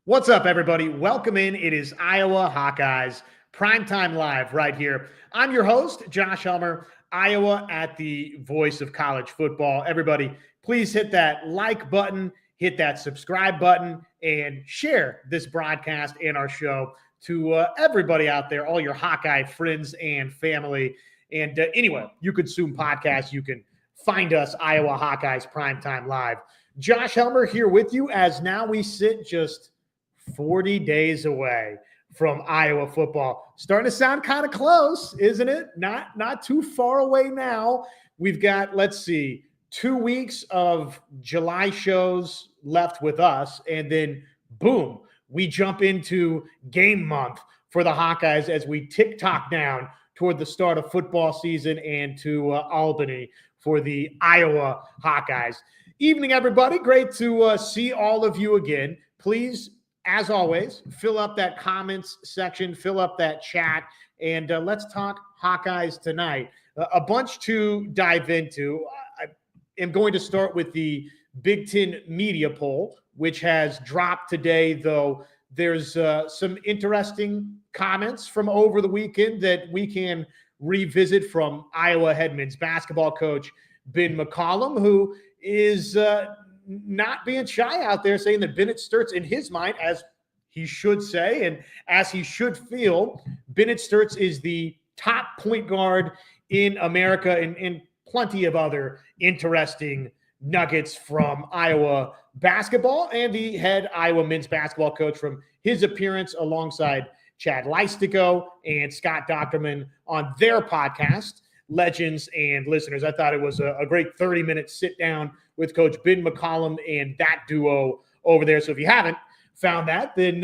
What's up, everybody? Welcome in. It is Iowa Hawkeyes Primetime Live right here. I'm your host, Josh Helmer, Iowa at the voice of college football. Everybody, please hit that like button, hit that subscribe button, and share this broadcast and our show to everybody out there, all your Hawkeye friends and family. And anyway, you consume podcasts, you can find us, Iowa Hawkeyes Primetime Live. Josh Helmer here with you as now we sit just 40 days away from Iowa football. Starting to sound kind of close, isn't it? Not too far away now. We've got, let's see, 2 weeks of July shows left with us, and then boom, we jump into game month for the Hawkeyes as we tick-tock down toward the start of football season and to Albany for the Iowa Hawkeyes. Evening, everybody. Great to see all of you again. Please, as always, fill up that comments section, fill up that chat, and let's talk Hawkeyes tonight. A bunch to dive into. I am going to start with the Big Ten media poll, which has dropped today, though there's some interesting comments from over the weekend that we can revisit from Iowa head men's basketball coach Ben McCollum, who is not being shy out there saying that Bennett Sturtz, in his mind, as he should say and as he should feel, Bennett Sturtz is the top point guard in America, and plenty of other interesting nuggets from Iowa basketball, and the head Iowa men's basketball coach from his appearance alongside Chad Leistico and Scott Docterman on their podcast, Legends and Listeners. I thought it was a great 30-minute sit-down with Coach Ben McCollum and that duo over there. So if you haven't found that, then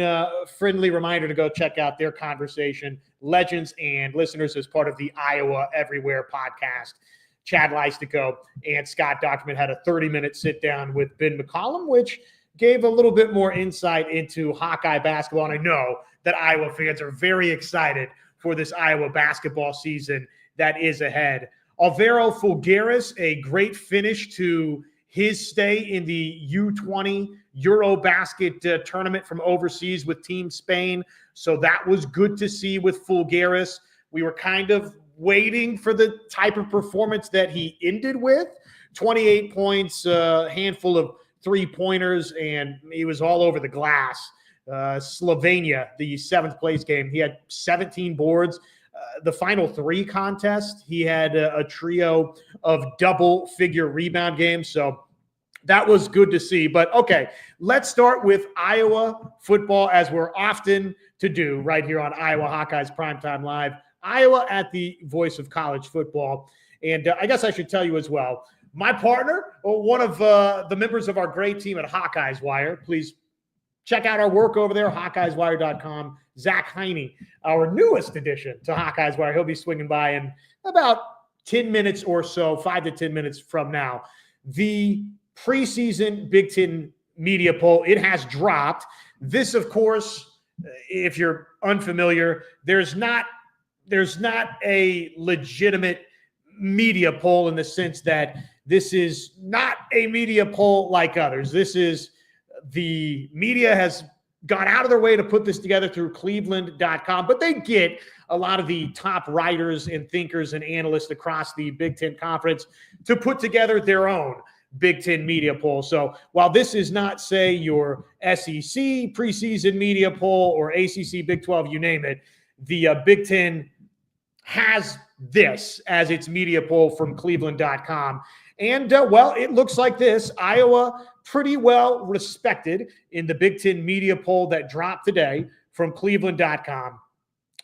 friendly reminder to go check out their conversation, Legends and Listeners, as part of the Iowa Everywhere podcast. Chad Leistico and Scott Docterman had a 30-minute sit-down with Ben McCollum, which gave a little bit more insight into Hawkeye basketball. And I know that Iowa fans are very excited for this Iowa basketball season that is ahead. Alvaro Fulgaris, a great finish to his stay in the U20 Eurobasket tournament from overseas with Team Spain. So that was good to see with Fulgaris. We were kind of waiting for the type of performance that he ended with. 28 points, a handful of three-pointers, and he was all over the glass. Slovenia, the seventh place game, he had 17 boards. The final three contest, he had a trio of double-figure rebound games, so that was good to see. But, okay, let's start with Iowa football, as we're often to do right here on Iowa Hawkeyes Primetime Live. Iowa at the voice of college football. And I guess I should tell you as well, my partner, one of the members of our great team at Hawkeyes Wire, please check out our work over there, HawkeyesWire.com. Zach Hiney, our newest addition to Hawkeyes Wire. He'll be swinging by in about 10 minutes or so, 5 to 10 minutes from now. The preseason Big Ten media poll, it has dropped. This, of course, if you're unfamiliar, there's not a legitimate media poll in the sense that this is not a media poll like others. This is the media has gone out of their way to put this together through Cleveland.com, but they get a lot of the top writers and thinkers and analysts across the Big Ten Conference to put together their own Big Ten media poll. So while this is not, say, your SEC preseason media poll or ACC, Big 12, you name it, the Big Ten has this as its media poll from Cleveland.com. And, well, it looks like this. Iowa pretty well respected in the Big Ten media poll that dropped today from Cleveland.com.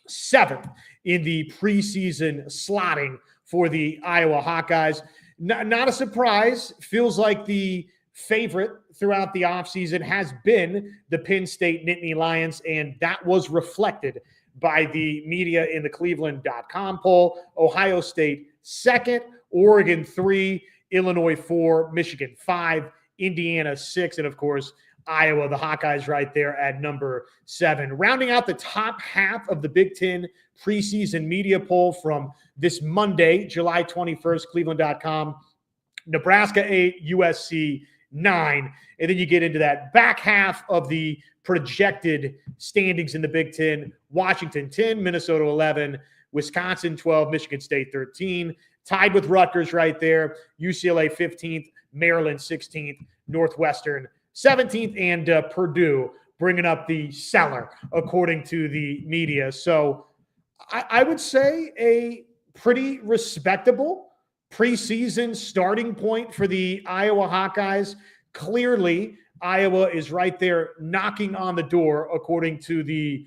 7th in the preseason slotting for the Iowa Hawkeyes. Not a surprise. Feels like the favorite throughout the offseason has been the Penn State Nittany Lions, and that was reflected by the media in the Cleveland.com poll. Ohio State 2nd, Oregon 3, Illinois 4, Michigan 5, Indiana 6, and of course, Iowa, the Hawkeyes right there at number 7. Rounding out the top half of the Big Ten preseason media poll from this Monday, July 21st, Cleveland.com, Nebraska 8, USC 9. And then you get into that back half of the projected standings in the Big Ten. Washington 10, Minnesota 11, Wisconsin 12, Michigan State 13, tied with Rutgers right there, UCLA 15th, Maryland 16th, Northwestern 17th, and Purdue bringing up the cellar, according to the media. So I would say a pretty respectable preseason starting point for the Iowa Hawkeyes. Clearly, Iowa is right there knocking on the door, according to the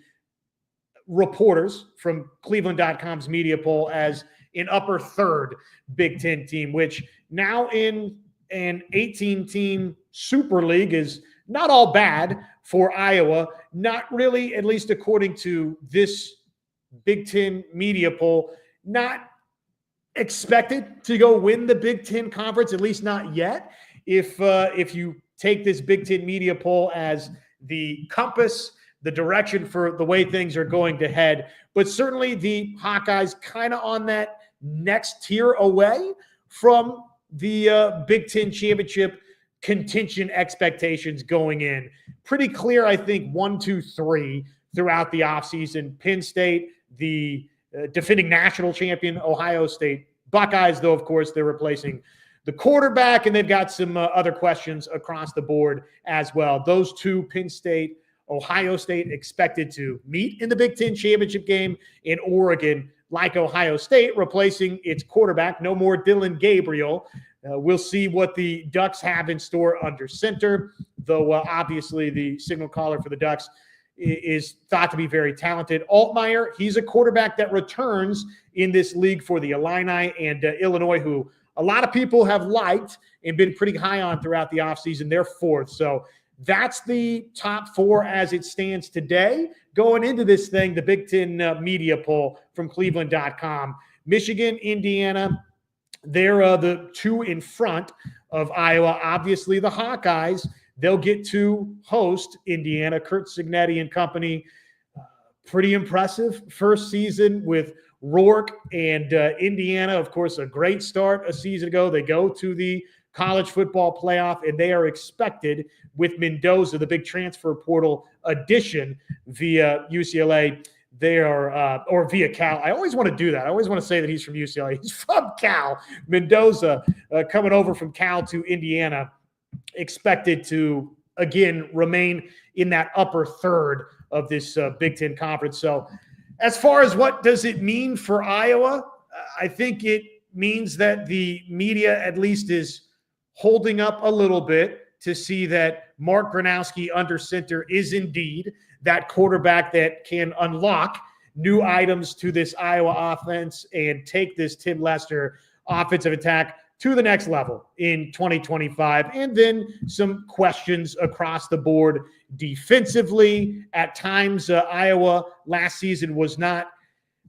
reporters from Cleveland.com's media poll, as an upper third Big Ten team, which now in an 18-team Super League is not all bad for Iowa. Not really, at least according to this Big Ten media poll, not expected to go win the Big Ten Conference, at least not yet. If you take this Big Ten media poll as the compass, the direction for the way things are going to head. But certainly the Hawkeyes kind of on that next tier away from the Big Ten championship contention expectations going in. Pretty clear, I think, 1, 2, 3 throughout the offseason. Penn State, the defending national champion, Ohio State Buckeyes, though, of course, they're replacing the quarterback, and they've got some other questions across the board as well. Those two, Penn State, Ohio State, expected to meet in the Big Ten championship game. In Oregon, like Ohio State, replacing its quarterback. No more Dillon Gabriel. We'll see what the Ducks have in store under center, though obviously the signal caller for the Ducks is thought to be very talented. Altmaier, he's a quarterback that returns in this league for the Illini, and Illinois, who a lot of people have liked and been pretty high on throughout the offseason. They're 4th. So that's the top 4 as it stands today. Going into this thing, the Big Ten media poll from Cleveland.com. Michigan, Indiana, they're the 2 in front of Iowa. Obviously, the Hawkeyes, they'll get to host Indiana. Curt Cignetti and company. Pretty impressive first season with Rourke and Indiana. Of course, a great start a season ago. They go to the college football playoff, and they are expected with Mendoza, the big transfer portal addition via UCLA. They are, or via Cal. I always want to do that. I always want to say that he's from UCLA. He's from Cal. Mendoza coming over from Cal to Indiana, expected to, again, remain in that upper third of this Big Ten conference. So as far as what does it mean for Iowa, I think it means that the media at least is holding up a little bit to see that Mark Gronowski under center is indeed that quarterback that can unlock new items to this Iowa offense and take this Tim Lester offensive attack to the next level in 2025. And then some questions across the board defensively. At times, Iowa last season was not,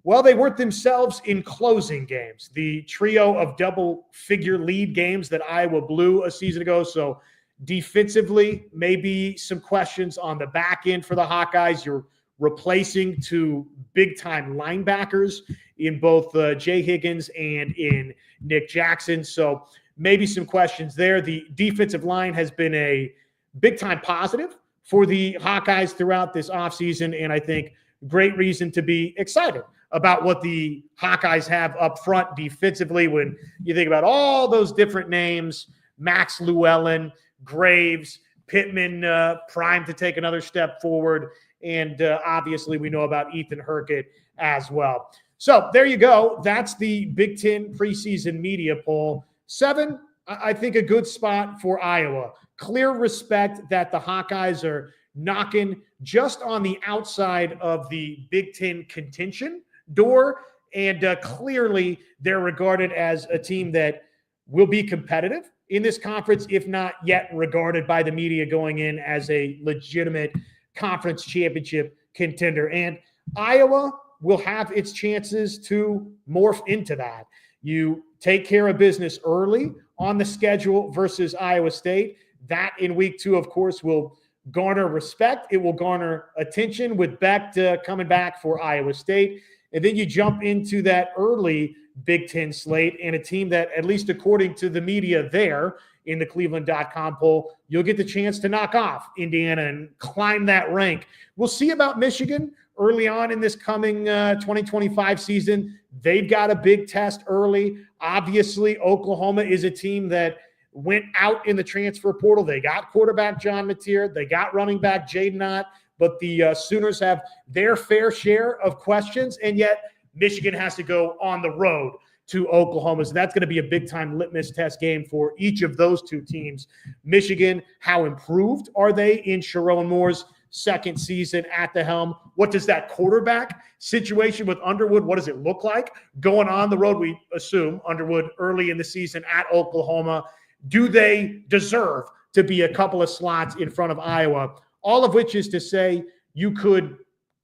well, they weren't themselves in closing games. The trio of double-figure lead games that Iowa blew a season ago. So defensively, maybe some questions on the back end for the Hawkeyes. You're replacing 2 big-time linebackers in both Jay Higgins and in Nick Jackson. So maybe some questions there. The defensive line has been a big-time positive for the Hawkeyes throughout this offseason, and I think great reason to be excited about what the Hawkeyes have up front defensively when you think about all those different names, Max Llewellyn, Graves, Pittman primed to take another step forward, and obviously we know about Ethan Hurkett as well. So there you go. That's the Big Ten preseason media poll. 7, I think a good spot for Iowa. Clear respect that the Hawkeyes are knocking just on the outside of the Big Ten contention door, and clearly they're regarded as a team that will be competitive in this conference, if not yet regarded by the media going in as a legitimate conference championship contender. And Iowa will have its chances to morph into that. You take care of business early on the schedule versus Iowa State. That in week 2, of course, will garner respect. It will garner attention with Beck coming back for Iowa State. And then you jump into that early Big Ten slate and a team that, at least according to the media there, in the Cleveland.com poll, you'll get the chance to knock off Indiana and climb that rank. We'll see about Michigan early on in this coming 2025 season. They've got a big test early. Obviously, Oklahoma is a team that went out in the transfer portal. They got quarterback John Mateer. They got running back Jaden Ott. But the Sooners have their fair share of questions, and yet Michigan has to go on the road to Oklahoma. So that's going to be a big-time litmus test game for each of those two teams. Michigan, how improved are they in Sharon Moore's second season at the helm? What does that quarterback situation with Underwood, what does it look like going on the road? We assume Underwood early in the season at Oklahoma. Do they deserve to be a couple of slots in front of Iowa? All of which is to say you could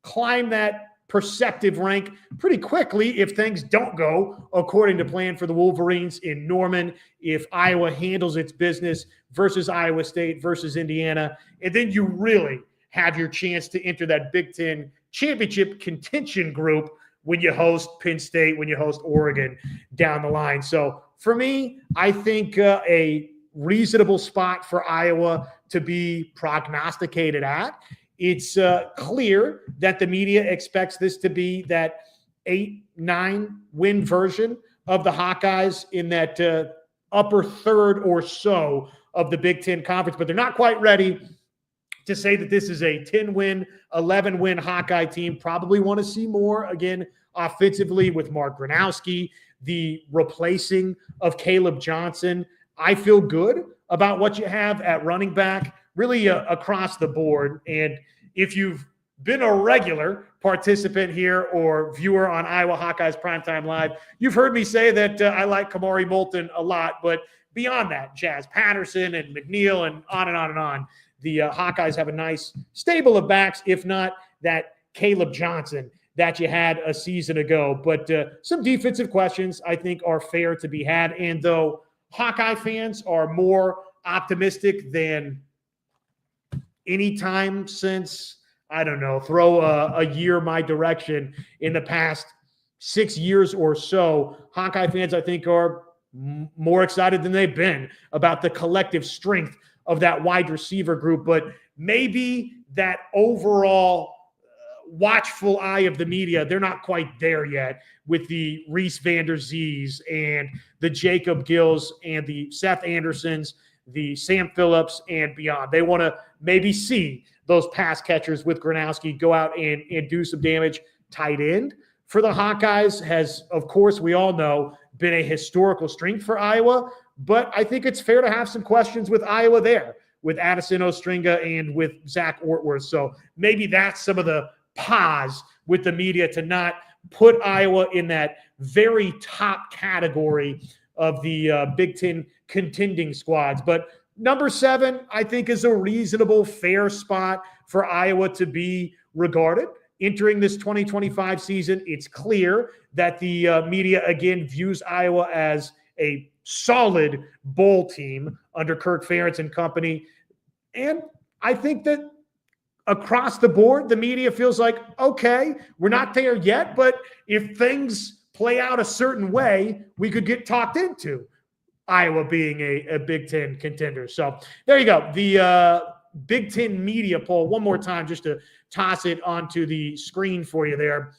climb that perceptive rank pretty quickly if things don't go according to plan for the Wolverines in Norman, if Iowa handles its business versus Iowa State versus Indiana. And then you really have your chance to enter that Big Ten championship contention group when you host Penn State, when you host Oregon down the line. So for me, I think a reasonable spot for Iowa to be prognosticated at. It's clear that the media expects this to be that 8-9 win version of the Hawkeyes in that upper third or so of the Big Ten Conference, but they're not quite ready to say that this is a 10-win, 11-win Hawkeye team. Probably want to see more, again, offensively with Mark Gronowski, the replacing of Caleb Johnson. I feel good about what you have at running back, really across the board. And if you've been a regular participant here or viewer on Iowa Hawkeyes Primetime Live, you've heard me say that I like Kamari Moulton a lot. But beyond that, Jazz Patterson and McNeil and on and on and on, the Hawkeyes have a nice stable of backs, if not that Caleb Johnson that you had a season ago. But some defensive questions I think are fair to be had. And though Hawkeye fans are more optimistic than any time since, I don't know, throw a year my direction in the past 6 years or so, Hawkeye fans, I think, are more excited than they've been about the collective strength of that wide receiver group. But maybe that overall watchful eye of the media, they're not quite there yet with the Reese Vander Zees and the Jacob Gills and the Seth Andersons, the Sam Phillips and beyond. They want to maybe see those pass catchers with Gronowski go out and do some damage. Tight end for the Hawkeyes has, of course, we all know, been a historical strength for Iowa, but I think it's fair to have some questions with Iowa there, with Addison Ostringa and with Zach Ortworth. So maybe that's some of the pause with the media to not put Iowa in that very top category of the Big Ten contending squads. But number 7, I think, is a reasonable, fair spot for Iowa to be regarded. Entering this 2025 season, it's clear that the media, again, views Iowa as a solid bowl team under Kirk Ferentz and company. And I think that across the board, the media feels like, okay, we're not there yet, but if things play out a certain way, we could get talked into Iowa being a Big Ten contender. So there you go. The Big Ten media poll, one more time, just to toss it onto the screen for you there.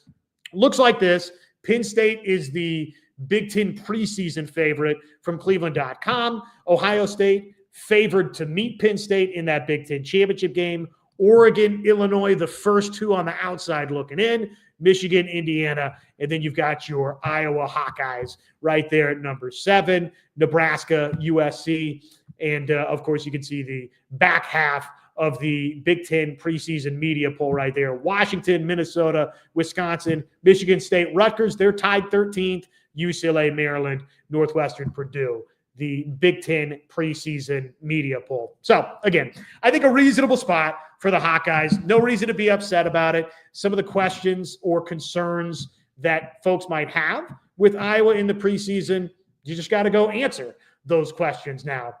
Looks like this. Penn State is the Big Ten preseason favorite from Cleveland.com. Ohio State favored to meet Penn State in that Big Ten championship game. Oregon, Illinois, the first two on the outside looking in. Michigan, Indiana, and then you've got your Iowa Hawkeyes right there at number 7. Nebraska, USC, and of course you can see the back half of the Big Ten preseason media poll right there. Washington, Minnesota, Wisconsin, Michigan State, Rutgers, they're tied 13th. UCLA, Maryland, Northwestern, Purdue, the Big Ten preseason media poll. So, again, I think a reasonable spot for the Hawkeyes. No reason to be upset about it. Some of the questions or concerns that folks might have with Iowa in the preseason, you just got to go answer those questions now.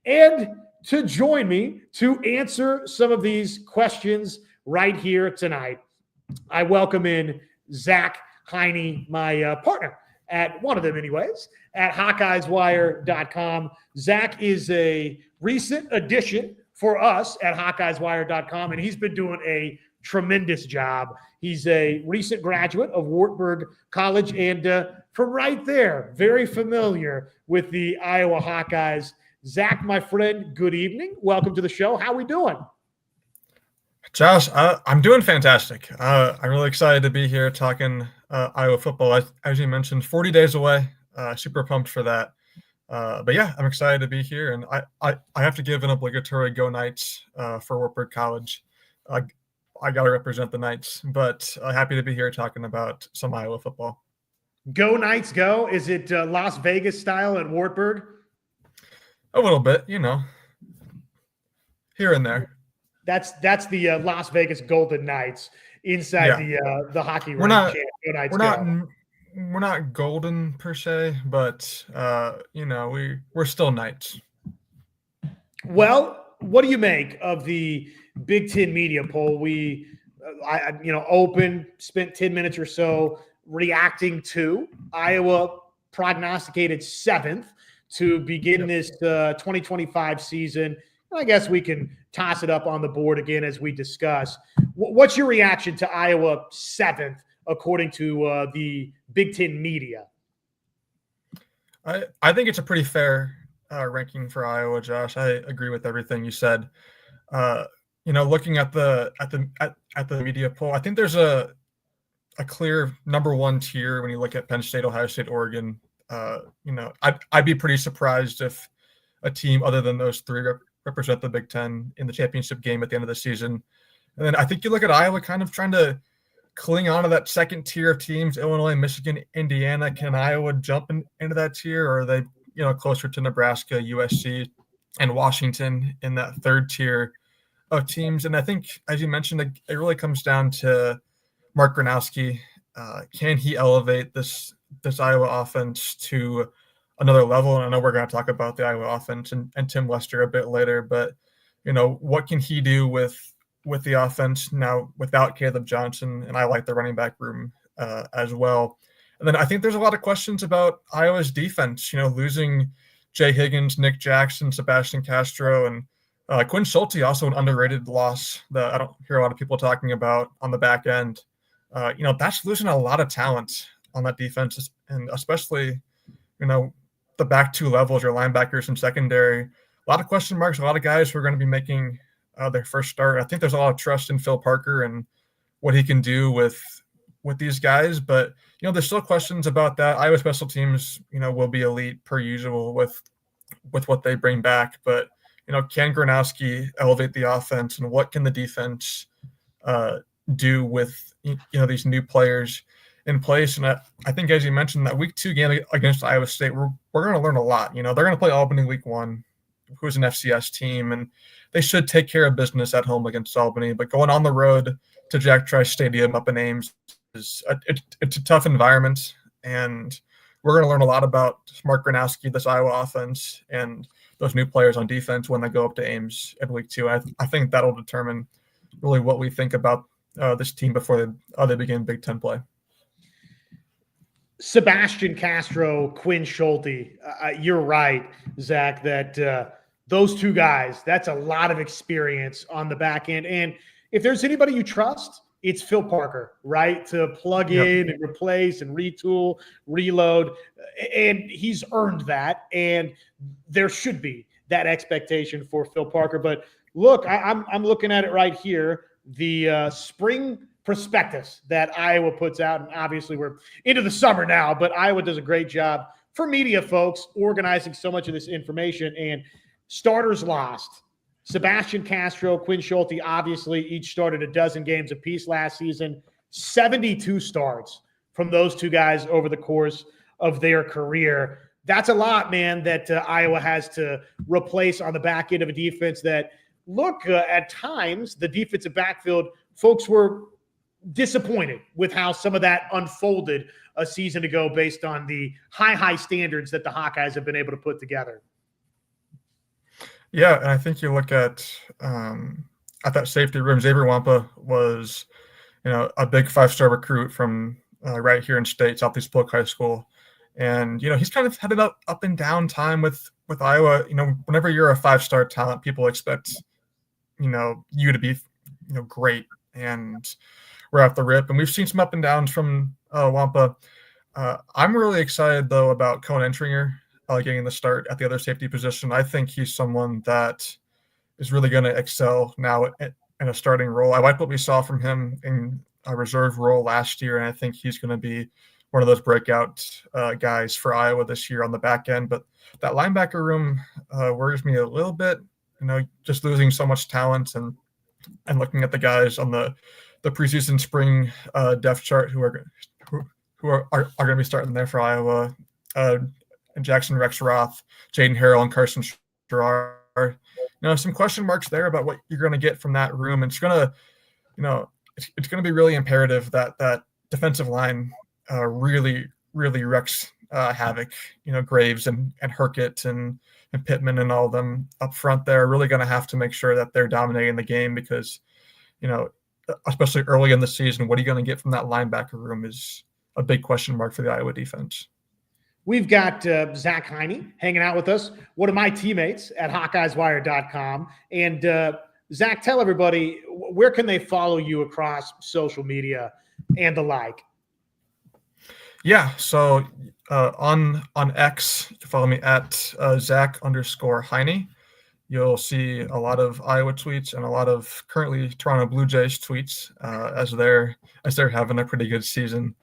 And to join me to answer some of these questions right here tonight, I welcome in Zach Hiney, my partner at one of them anyways, at HawkeyesWire.com. Zach is a recent addition for us at HawkeyesWire.com, and he's been doing a tremendous job. He's a recent graduate of Wartburg College, and from right there, very familiar with the Iowa Hawkeyes. Zach, my friend, good evening. Welcome to the show. How we doing? Josh, I'm doing fantastic. I'm really excited to be here talking Iowa football. As you mentioned, 40 days away. Super pumped for that. But yeah, I'm excited to be here, and I have to give an obligatory go Knights for Wartburg College. I got to represent the Knights, but happy to be here talking about some Iowa football. Go Knights, go! Is it Las Vegas style at Wartburg? A little bit, here and there. That's the Las Vegas Golden Knights inside the hockey rink. We're not golden per se, but we're still Knights. Well, what do you make of the Big Ten media poll? We spent 10 minutes or so reacting to Iowa prognosticated 7th to begin this 2025 season. I guess we can toss it up on the board again as we discuss. What's your reaction to Iowa 7th, according to the Big Ten media? I think it's a pretty fair ranking for Iowa, Josh. I agree with everything you said. Looking at the media poll, I think there's a clear number one tier when you look at Penn State, Ohio State, Oregon. I'd be pretty surprised if a team other than those three represent the Big Ten in the championship game at the end of the season. And then I think you look at Iowa kind of trying to cling on to that second tier of teams, Illinois, Michigan, Indiana. Can Iowa jump into that tier, or are they, closer to Nebraska, USC, and Washington in that third tier of teams? And I think, as you mentioned, it really comes down to Mark Gronowski. Can he elevate this Iowa offense to another level? And I know we're going to talk about the Iowa offense and Tim Lester a bit later, but what can he do with the offense now without Caleb Johnson? And I like the running back room as well. And then I think there's a lot of questions about Iowa's defense, losing Jay Higgins, Nick Jackson, Sebastian Castro, and Quinn Schulte, also an underrated loss that I don't hear a lot of people talking about on the back end. That's losing a lot of talent on that defense, and especially, the back two levels, your linebackers and secondary. A lot of question marks, a lot of guys who are going to be making their first start. I think there's a lot of trust in Phil Parker and what he can do with these guys, but there's still questions about that. Iowa special teams, will be elite per usual with what they bring back, but can Gronowski elevate the offense, and what can the defense do with these new players in place? And I think, as you mentioned, that week 2 game against Iowa State, we're going to learn a lot. They're going to play Albany week 1, who's an FCS team, and they should take care of business at home against Albany. But going on the road to Jack Trice Stadium up in Ames it's a tough environment, and we're going to learn a lot about Mark Gronowski, this Iowa offense, and those new players on defense when they go up to Ames in week 2. I think that'll determine really what we think about this team before they begin Big Ten play. Sebastian Castro, Quinn Schulte, you're right, Zach, that those two guys, that's a lot of experience on the back end. And if there's anybody you trust, it's Phil Parker, right? To plug in and replace and retool, reload. And he's earned that. And there should be that expectation for Phil Parker. But look, I'm looking at it right here. The spring prospectus that Iowa puts out, and obviously we're into the summer now, but Iowa does a great job for media folks organizing so much of this information. And starters lost. Sebastian Castro, Quinn Schulte, obviously each started a dozen games apiece last season. 72 starts from those two guys over the course of their career. That's a lot, man, that Iowa has to replace on the back end of a defense that, look, at times, the defensive backfield, folks were disappointed with how some of that unfolded a season ago based on the high standards that the Hawkeyes have been able to put together. Yeah, and I think you look at that safety room. Xavier Wampa was, a big 5-star recruit from right here in State, Southeast Polk High School. And, he's kind of had an up and down time with Iowa. Whenever you're a 5-star talent, people expect, you to be, great and right off the rip. And we've seen some up and downs from Wampa. I'm really excited, though, about Cohen Entringer getting the start at the other safety position. I think he's someone that is really going to excel now in a starting role. I like what we saw from him in a reserve role last year, and I think he's going to be one of those breakout guys for Iowa this year on the back end. But that linebacker room worries me a little bit, just losing so much talent and looking at the guys on the preseason spring depth chart who are going to be starting there for Iowa. Jackson Rexroth, Jaden Harrell, and Carson Sherrard. Some question marks there about what you're going to get from that room. And it's going to, it's going to be really imperative that defensive line really wrecks havoc. Graves and Herkett and Pittman and all of them up front there are really going to have to make sure that they're dominating the game because, especially early in the season, what are you going to get from that linebacker room is a big question mark for the Iowa defense. We've got Zach Hiney hanging out with us, one of my teammates at HawkeyesWire.com. And Zach, tell everybody, where can they follow you across social media and the like? Yeah, so on X, you can follow me at Zach_Hiney. You'll see a lot of Iowa tweets and a lot of currently Toronto Blue Jays tweets as they're having a pretty good season.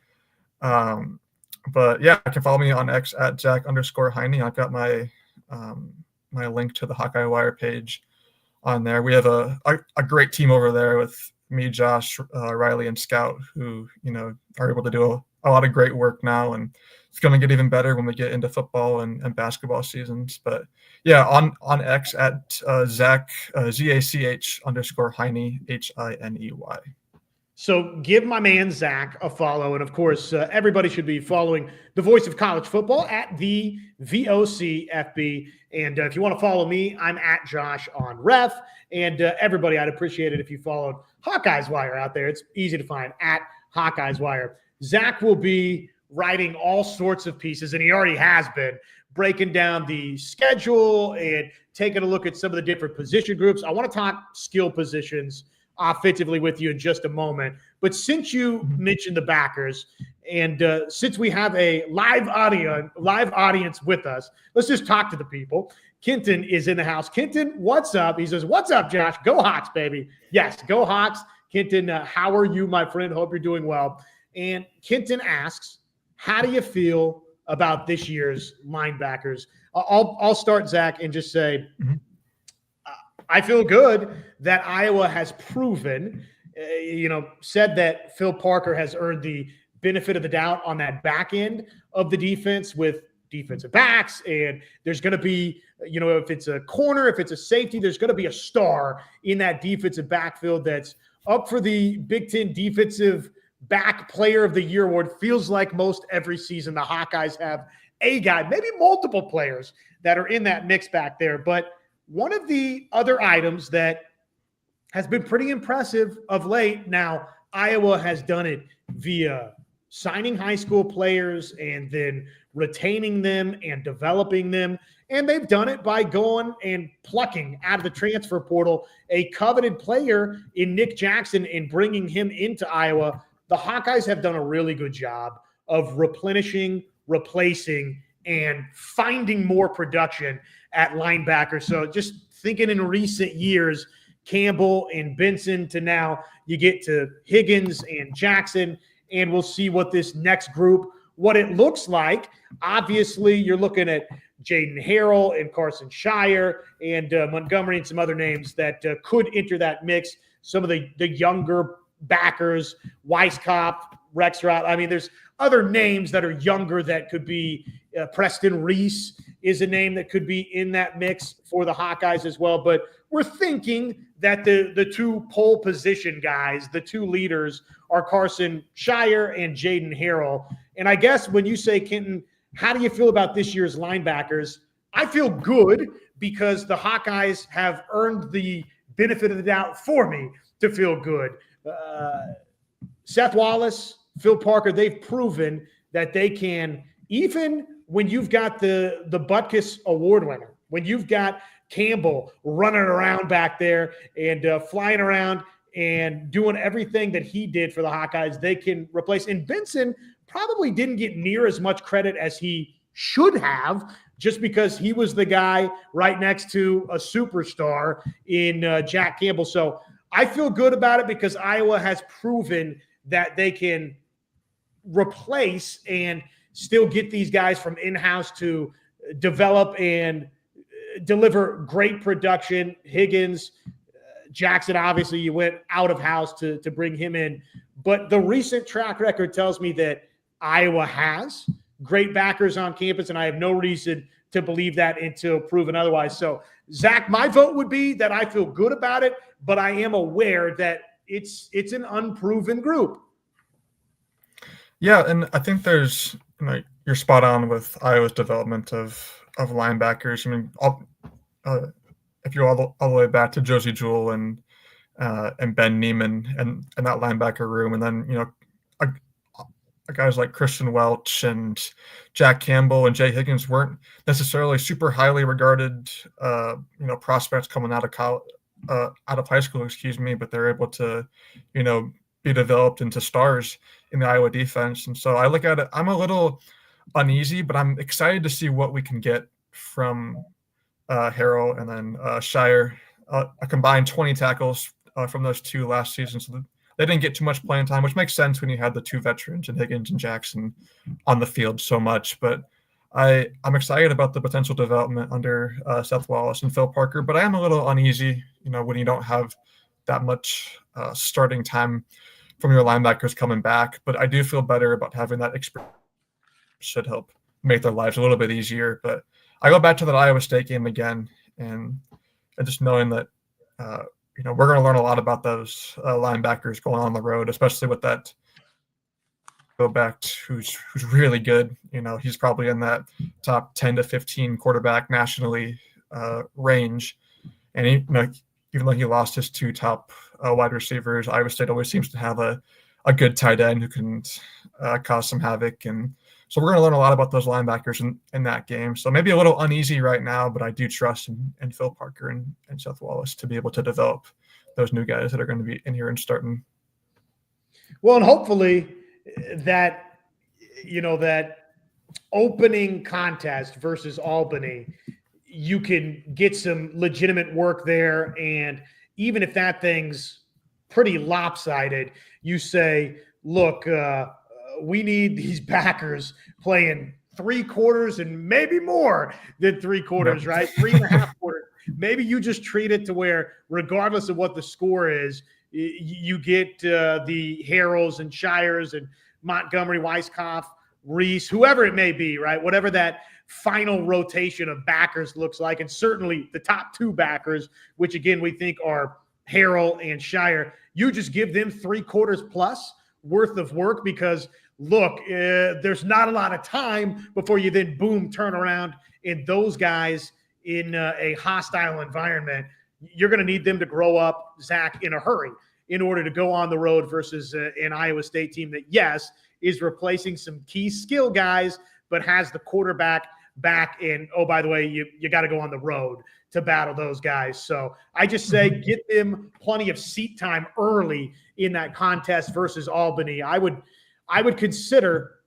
But yeah, you can follow me on X at Zach_Hiney. I've got my my link to the Hawkeye Wire page on there. We have a great team over there with me, Josh, Riley, and Scout, who are able to do a lot of great work now, and it's going to get even better when we get into football and basketball seasons. But yeah, on X at Zach ZACH_Hiney HINEY. So give my man Zach a follow. And of course, everybody should be following the voice of college football at the VOCFB. And if you want to follow me, I'm at Josh on Ref. And everybody, I'd appreciate it if you followed Hawkeyes Wire out there. It's easy to find at Hawkeyes Wire. Zach will be writing all sorts of pieces, and he already has been, breaking down the schedule and taking a look at some of the different position groups. I want to talk skill positions offensively with you in just a moment. But since you mentioned the backers, and since we have a live audience with us, let's just talk to the people. Kenton is in the house. Kenton, what's up? He says, what's up, Josh? Go Hawks, baby. Yes, go Hawks. Kenton, how are you, my friend? Hope you're doing well. And Kenton asks, how do you feel about this year's linebackers? I'll start, Zach, and just say, I feel good that Iowa has proven, said that Phil Parker has earned the benefit of the doubt on that back end of the defense with defensive backs. And there's going to be, if it's a corner, if it's a safety, there's going to be a star in that defensive backfield that's up for the Big Ten Defensive Back Player of the Year award. Feels like most every season the Hawkeyes have a guy, maybe multiple players that are in that mix back there. But one of the other items that has been pretty impressive of late, now Iowa has done it via signing high school players and then retaining them and developing them. And they've done it by going and plucking out of the transfer portal a coveted player in Nick Jackson and bringing him into Iowa. The Hawkeyes have done a really good job of replenishing, replacing, and finding more production at linebacker. So just thinking in recent years, Campbell and Benson to now you get to Higgins and Jackson, and we'll see what this next group, what it looks like. Obviously, you're looking at Jaden Harrell and Carson Shire and Montgomery and some other names that could enter that mix. Some of the younger backers, Weisskopf, Rexroth. I mean, there's other names that are younger that could be Preston Reese is a name that could be in that mix for the Hawkeyes as well. But we're thinking that the two pole position guys, the two leaders, are Carson Shire and Jaden Harrell. And I guess when you say, Kenton, how do you feel about this year's linebackers? I feel good because the Hawkeyes have earned the benefit of the doubt for me to feel good. Seth Wallace, Phil Parker, they've proven that they can even when you've got the Butkus Award winner, when you've got Campbell running around back there and flying around and doing everything that he did for the Hawkeyes, they can replace. And Benson probably didn't get near as much credit as he should have, just because he was the guy right next to a superstar in Jack Campbell. So I feel good about it because Iowa has proven that they can replace and still get these guys from in-house to develop and deliver great production. Higgins, Jackson, obviously you went out of house to bring him in. But the recent track record tells me that Iowa has great backers on campus, and I have no reason to believe that until proven otherwise. So, Zach, my vote would be that I feel good about it, but I am aware that it's an unproven group. Yeah, and I think there's you're spot on with Iowa's development of linebackers. I mean, if you all the way back to Josie Jewell and Ben Neiman and that linebacker room, and then guys like Christian Welch and Jack Campbell and Jay Higgins weren't necessarily super highly regarded prospects coming out of high school, but they're able to be developed into stars in the Iowa defense. And so I look at it, I'm a little uneasy, but I'm excited to see what we can get from Harrell and then Shire, a combined 20 tackles from those two last season. So they didn't get too much playing time, which makes sense when you had the two veterans and Higgins and Jackson on the field so much. But I'm excited about the potential development under Seth Wallace and Phil Parker, but I am a little uneasy, when you don't have that much starting time from your linebackers coming back. But I do feel better about having that experience. Should help make their lives a little bit easier. But I go back to that Iowa State game again, and just knowing that we're going to learn a lot about those linebackers going on the road, especially with that go back who's really good. He's probably in that top 10 to 15 quarterback nationally range, and even though he lost his two top wide receivers, Iowa State always seems to have a good tight end who can cause some havoc. And so we're going to learn a lot about those linebackers in that game. So maybe a little uneasy right now, but I do trust in Phil Parker and Seth Wallace to be able to develop those new guys that are going to be in here and starting. Well, and hopefully that opening contest versus Albany, you can get some legitimate work there. And even if that thing's pretty lopsided, you say, look, we need these backers playing 3 quarters and maybe more than 3 quarters, right? 3.5 quarters. Maybe you just treat it to where, regardless of what the score is, you get the Harrells and Shires and Montgomery, Weiskopf, Reese, whoever it may be, right? Whatever that final rotation of backers looks like, and certainly the top 2 backers, which again we think are Harrell and Shire, you just give them 3 quarters plus worth of work, because look, there's not a lot of time before you then boom turn around, and those guys in a hostile environment, you're going to need them to grow up, Zach, in a hurry in order to go on the road versus an Iowa State team that, yes, is replacing some key skill guys, but has the quarterback back. And, oh, by the way, you got to go on the road to battle those guys. So I just say get them plenty of seat time early in that contest versus Albany. I would consider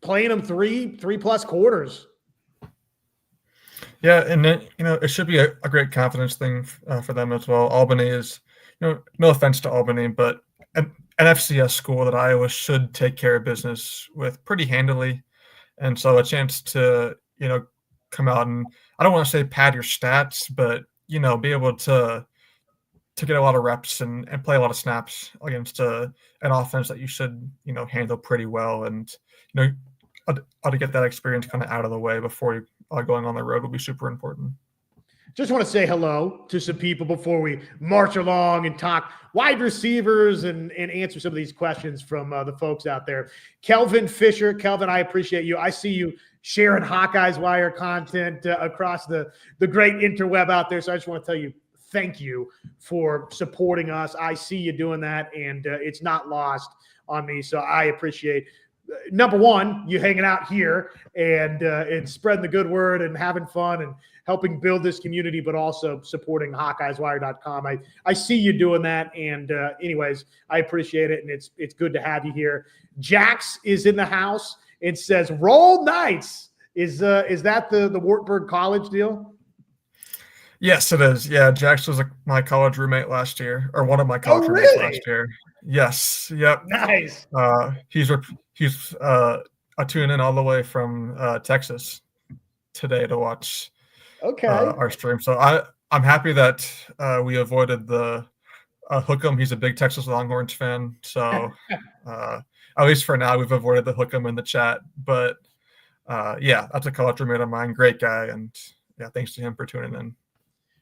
playing them 3+ quarters. Yeah, and it should be a great confidence thing for them as well. Albany is, no offense to Albany, but an FCS school that Iowa should take care of business with pretty handily. And so a chance to, come out and, I don't want to say pad your stats, but, be able to get a lot of reps and play a lot of snaps against an offense that you should, handle pretty well. And, ought to get that experience kind of out of the way before going on the road will be super important. Just want to say hello to some people before we march along and talk wide receivers and answer some of these questions from the folks out there. Kelvin Fisher. Kelvin, I appreciate you. I see you sharing Hawkeyes Wire content across the great interweb out there. So I just want to tell you, thank you for supporting us. I see you doing that, and it's not lost on me. So I appreciate number one, you hanging out here and spreading the good word and having fun and helping build this community, but also supporting HawkeyesWire.com. I see you doing that. And anyways, I appreciate it. And it's good to have you here. Jax is in the house and says, roll Knights. Is that the Wartburg College deal? Yes, it is. Yeah, Jax was my college roommate last year, or one of my college roommates last year. Yes. Yep. Nice. He's tuning in all the way from Texas today to watch our stream. So I'm happy that we avoided the hook 'em. He's a big Texas Longhorns fan, so at least for now we've avoided the hook 'em in the chat. But yeah, that's a college roommate of mine, great guy, and yeah, thanks to him for tuning in.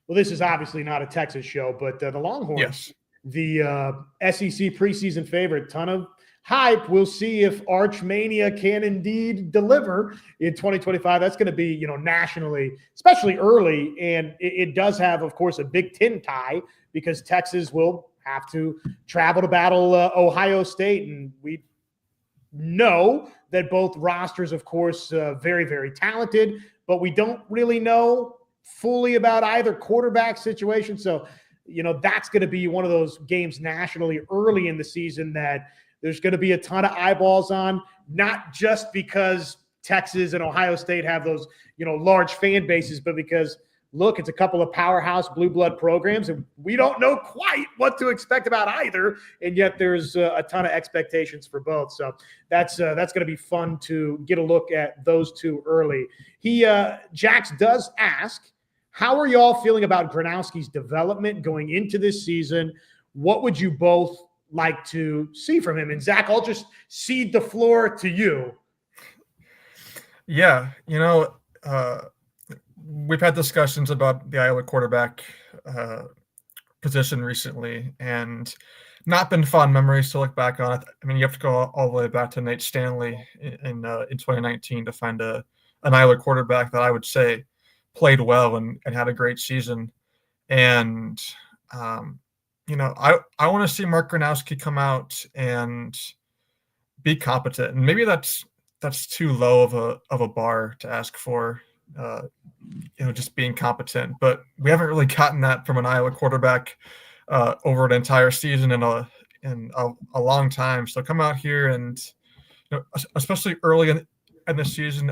Well, this is obviously not a Texas show, but the Longhorns, yes, the SEC preseason favorite, ton of hype. We'll see if Archmania can indeed deliver in 2025. That's going to be, nationally, especially early. And it does have, of course, a Big Ten tie because Texas will have to travel to battle Ohio State. And we know that both rosters, of course, very, very talented, but we don't really know fully about either quarterback situation. So, that's going to be one of those games nationally early in the season that there's going to be a ton of eyeballs on, not just because Texas and Ohio State have those, large fan bases, but because, look, it's a couple of powerhouse blue blood programs, and we don't know quite what to expect about either. And yet there's a ton of expectations for both. So that's going to be fun to get a look at those two early. Jax does ask, how are y'all feeling about Gronowski's development going into this season? What would you both like to see from him? And Zach, I'll just cede the floor to you. Yeah, we've had discussions about the Iowa quarterback position recently, and not been fond memories to look back on. I mean, you have to go all the way back to Nate Stanley in 2019 to find an Iowa quarterback that I would say played well and had a great season. And I want to see Mark Gronowski come out and be competent. And maybe that's too low of a bar to ask for, just being competent. But we haven't really gotten that from an Iowa quarterback over an entire season in a long time. So come out here and, especially early in the season,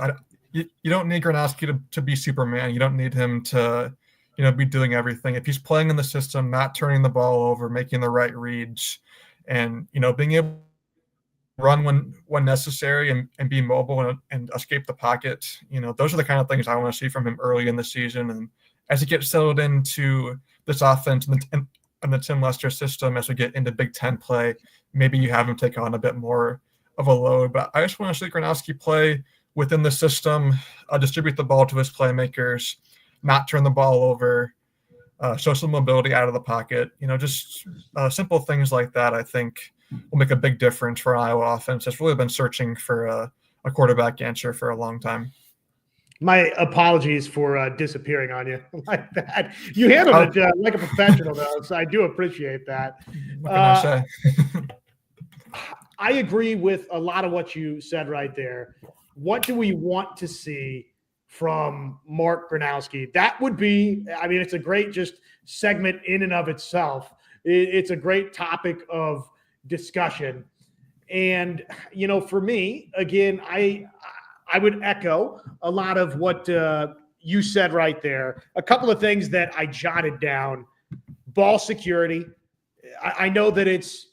you don't need Gronowski to be Superman. You don't need him to, be doing everything. If he's playing in the system, not turning the ball over, making the right reads, and, being able to run when necessary and be mobile and escape the pocket, those are the kind of things I want to see from him early in the season. And as he gets settled into this offense and the Tim Lester system, as we get into Big Ten play, maybe you have him take on a bit more of a load. But I just want to see Gronowski play within the system, distribute the ball to his playmakers, not turn the ball over, show some mobility out of the pocket. Just simple things like that, I think, will make a big difference for Iowa offense. It's really been searching for a quarterback answer for a long time. My apologies for disappearing on you like that. You handled it like a professional, though, so I do appreciate that. What can I say? I agree with a lot of what you said right there. What do we want to see from Mark Gronowski? That would be, it's a great just segment in and of itself. It's a great topic of discussion. And, for me, again, I would echo a lot of what you said right there. A couple of things that I jotted down. Ball security. I know that it's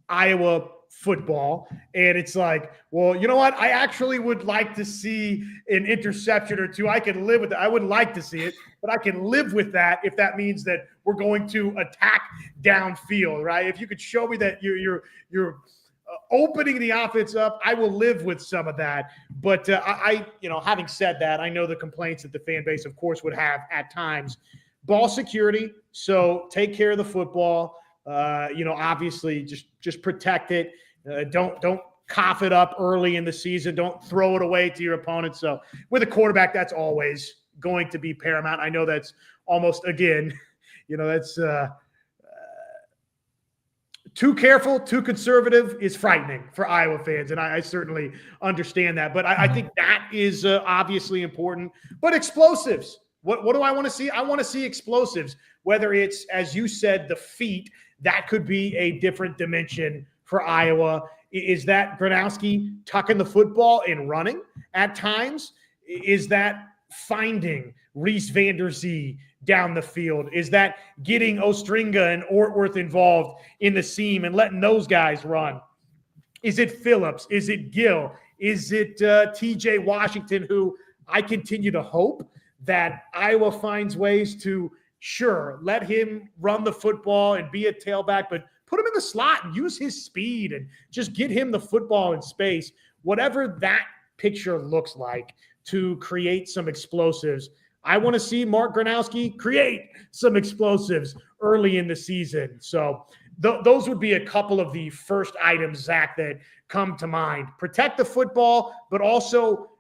Iowa football, and it's like, well, you know what? I actually would like to see an interception or two. I can live with that. I wouldn't like to see it, but I can live with that if that means that we're going to attack downfield, right? If you could show me that you're opening the offense up, I will live with some of that. But having said that, I know the complaints that the fan base, of course, would have at times. Ball security. So take care of the football. Obviously just protect it. Don't cough it up early in the season. Don't throw it away to your opponent. So with a quarterback, that's always going to be paramount. I know that's almost, again, that's too careful, too conservative is frightening for Iowa fans, and I certainly understand that. But I think that is obviously important. But explosives, what do I want to see? I want to see explosives, whether it's, as you said, the feet. That could be a different dimension for Iowa. Is that Gronowski tucking the football and running at times? Is that finding Reese Vander Zee down the field? Is that getting Ostringa and Ortworth involved in the seam and letting those guys run? Is it Phillips? Is it Gill? Is it TJ Washington, who I continue to hope that Iowa finds ways to, sure, let him run the football and be a tailback, but put him in the slot and use his speed and just get him the football in space. Whatever that picture looks like to create some explosives. I want to see Mark Gronowski create some explosives early in the season. So those would be a couple of the first items, Zach, that come to mind. Protect the football, but also,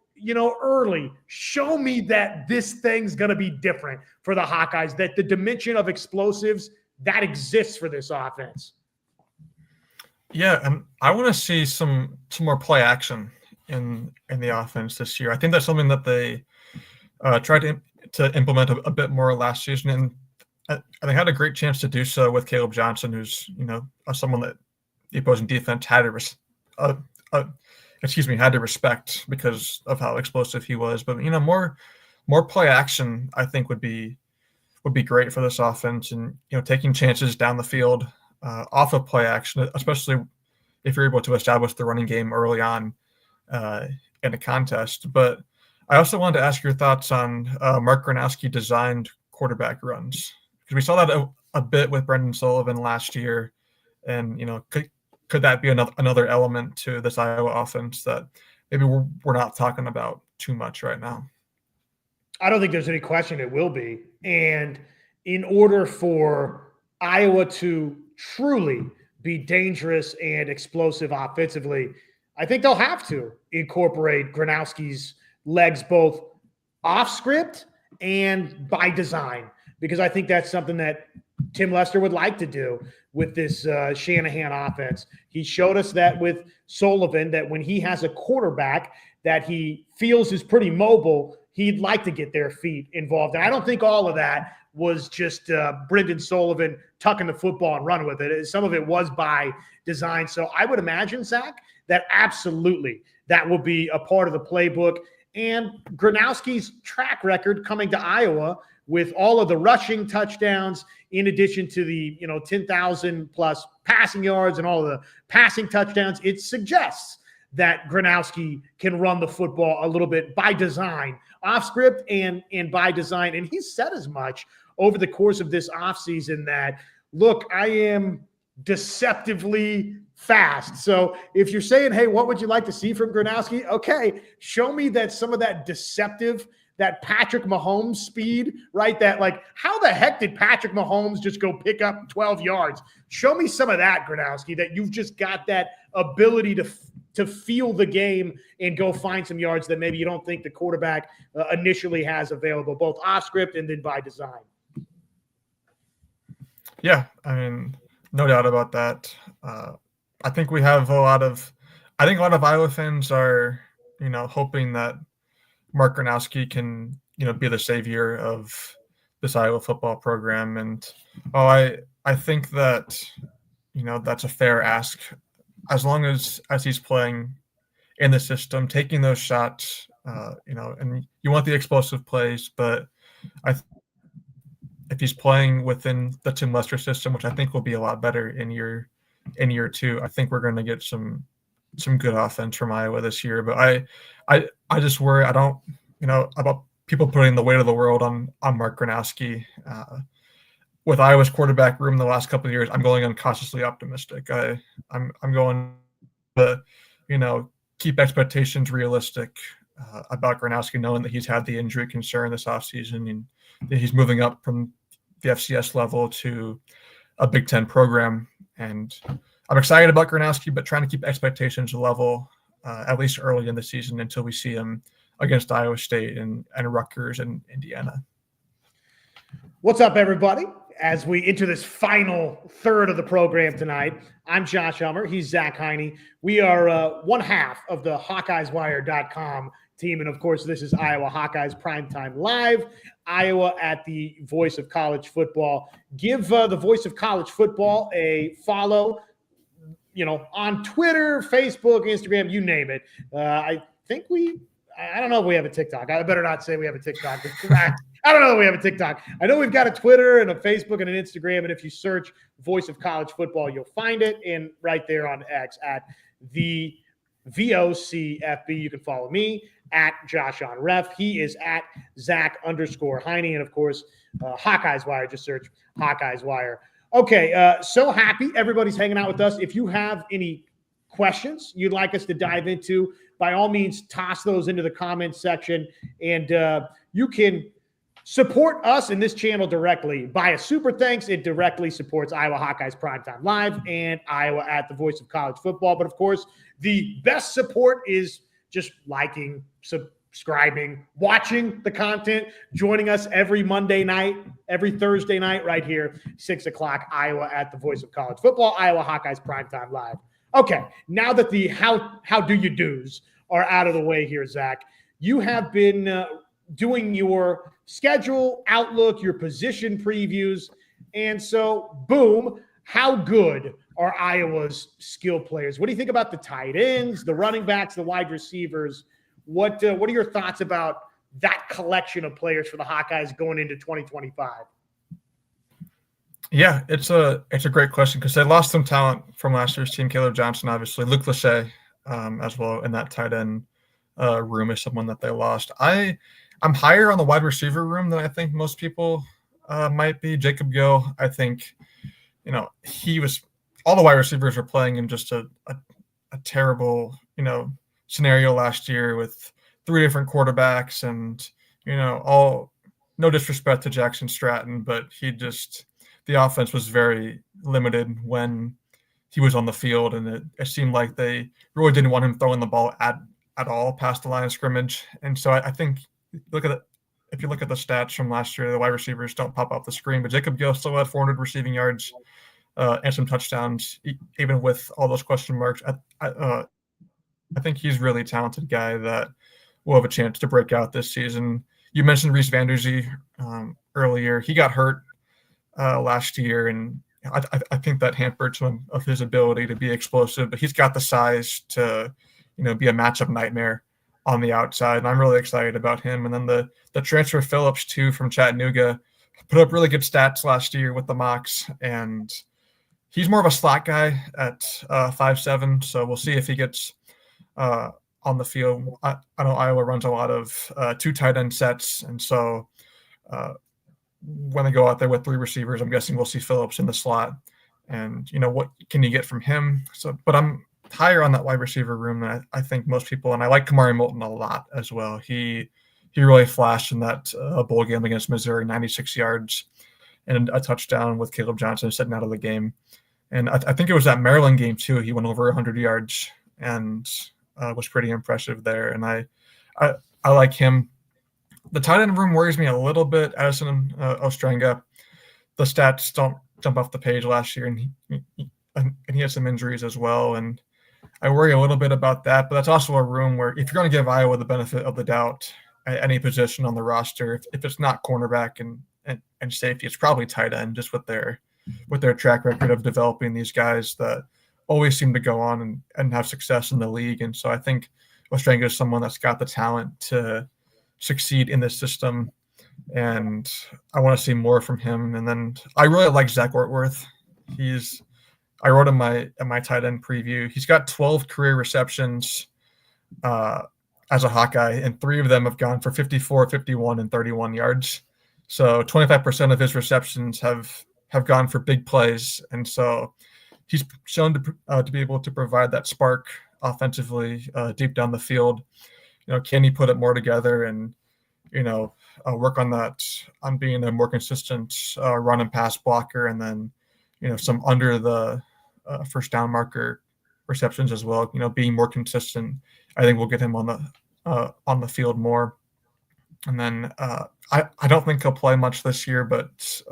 early, show me that this thing's going to be different for the Hawkeyes, that the dimension of explosives that exists for this offense. Yeah, and I want to see some more play action in the offense this year. I think that's something that they tried to implement a bit more last season, and they had a great chance to do so with Caleb Johnson, who's someone that the opposing defense had to respect because of how explosive he was. But more play action, I think, would be great for this offense, and taking chances down the field off of play action, especially if you're able to establish the running game early on in a contest. But I also wanted to ask your thoughts on Mark Gronowski designed quarterback runs, because we saw that a bit with Brendan Sullivan last year, and could that be another element to this Iowa offense that maybe we're not talking about too much right now? I don't think there's any question it will be. And in order for Iowa to truly be dangerous and explosive offensively, I think they'll have to incorporate Gronowski's legs both off script and by design, because I think that's something that Tim Lester would like to do with this Shanahan offense. He showed us that with Sullivan, that when he has a quarterback that he feels is pretty mobile, he'd like to get their feet involved. And I don't think all of that was just Brendan Sullivan tucking the football and running with it. Some of it was by design. So I would imagine, Zach, that absolutely that will be a part of the playbook. And Gronowski's track record coming to Iowa with all of the rushing touchdowns, in addition to the 10,000 plus passing yards and all of the passing touchdowns, it suggests that Gronowski can run the football a little bit by design, off script and by design. And he said as much over the course of this offseason that, look, I am deceptively fast. So if you're saying, hey, what would you like to see from Gronowski? Okay, show me that some of that deceptive, that Patrick Mahomes speed, right? That, like, how the heck did Patrick Mahomes just go pick up 12 yards? Show me some of that, Gronowski, that you've just got that ability to feel the game and go find some yards that maybe you don't think the quarterback initially has available, both off script and then by design. Yeah, I mean, no doubt about that. I think we have a lot of Iowa fans are, hoping that Mark Gronowski can, be the savior of this Iowa football program. And I think that, that's a fair ask, as long as he's playing in the system, taking those shots, and you want the explosive plays, but if he's playing within the Tim Lester system, which I think will be a lot better in year two, I think we're going to get some good offense from Iowa this year. But I just worry, I don't, about people putting the weight of the world on Mark Gronowski. With Iowa's quarterback room the last couple of years, I'm going cautiously optimistic. I'm going to, keep expectations realistic about Gronowski, knowing that he's had the injury concern this offseason and that he's moving up from the FCS level to a Big Ten program. And I'm excited about Gronowski, but trying to keep expectations level, at least early in the season, until we see him against Iowa State and Rutgers and Indiana. What's up, everybody? as we enter this final third of the program tonight. I'm Josh Helmer. He's Zach Hiney. We are one half of the HawkeyesWire.com team. And, of course, this is Iowa Hawkeyes Primetime Live, Iowa at the Voice of College Football. Give the Voice of College Football a follow, on Twitter, Facebook, Instagram, you name it. I don't know if we have a TikTok. I better not say we have a TikTok. I don't know if we have a TikTok. I know we've got a Twitter and a Facebook and an Instagram, and if you search Voice of College Football, you'll find it. And right there on X at the VOCFB, you can follow me at Josh on Ref. He is at Zach_Hiney. And, of course, Hawkeyes Wire. Just search Hawkeyes Wire. Okay, so happy everybody's hanging out with us. If you have any questions you'd like us to dive into, by all means, toss those into the comments section. And you can support us in this channel directly by a super thanks. It directly supports Iowa Hawkeyes Primetime Live and Iowa at the Voice of College Football. But, of course, the best support is just liking, subscribing, watching the content, joining us every Monday night, every Thursday night right here, 6 o'clock, Iowa at the Voice of College Football, Iowa Hawkeyes Primetime Live. Okay, now that the how do you do's are out of the way here, Zach, you have been doing your schedule outlook, your position previews, and so, boom, how good are Iowa's skill players? What do you think about the tight ends, the running backs, the wide receivers? What are your thoughts about that collection of players for the Hawkeyes going into 2025? Yeah, it's a great question because they lost some talent from last year's team. Caleb Johnson, obviously, Luke Lachey as well in that tight end room is someone that they lost. I'm higher on the wide receiver room than I think most people might be. Jacob Gill, I think, he was all the wide receivers were playing in just a terrible, scenario last year with 3 different quarterbacks and, all no disrespect to Jackson Stratton, but the offense was very limited when he was on the field. And it seemed like they really didn't want him throwing the ball at all past the line of scrimmage. And so I think if you look at the stats from last year, the wide receivers don't pop off the screen, but Jacob Gill still had 400 receiving yards and some touchdowns, even with all those question marks. I think he's a really talented guy that will have a chance to break out this season. You mentioned Reese Vanderzee earlier. He got hurt last year, and I think that hampered some of his ability to be explosive, but he's got the size to, be a matchup nightmare on the outside, and I'm really excited about him. And then the transfer Phillips, too, from Chattanooga, put up really good stats last year with the mocks, and he's more of a slot guy at 5'7", so we'll see if he gets on the field. I know Iowa runs a lot of 2 tight end sets, and so when they go out there with 3 receivers, I'm guessing we'll see Phillips in the slot. And, what can you get from him? But I'm higher on that wide receiver room than I think most people, and I like Kamari Moulton a lot as well. He really flashed in that bowl game against Missouri, 96 yards and a touchdown with Caleb Johnson sitting out of the game. And I think it was that Maryland game, too. He went over 100 yards and was pretty impressive there. And I like him. The tight end room worries me a little bit. Addison Ostrenga, the stats don't jump off the page last year, and he had some injuries as well. And I worry a little bit about that. But that's also a room where if you're going to give Iowa the benefit of the doubt at any position on the roster, if it's not cornerback and safety, it's probably tight end, just with their track record of developing these guys that always seem to go on and have success in the league. And so I think Ostrenga is someone that's got the talent to succeed in this system, and I want to see more from him. And then I really like Zach Ortworth. I wrote in my tight end preview, he's got 12 career receptions as a Hawkeye, and 3 of them have gone for 54, 51, and 31 yards. So 25% of his receptions have gone for big plays, and so he's shown to be able to provide that spark offensively deep down the field. Can he put it more together and, work on that, on being a more consistent run and pass blocker, and then, some under the first down marker receptions as well, being more consistent. I think we'll get him on the field more. And then I don't think he'll play much this year, but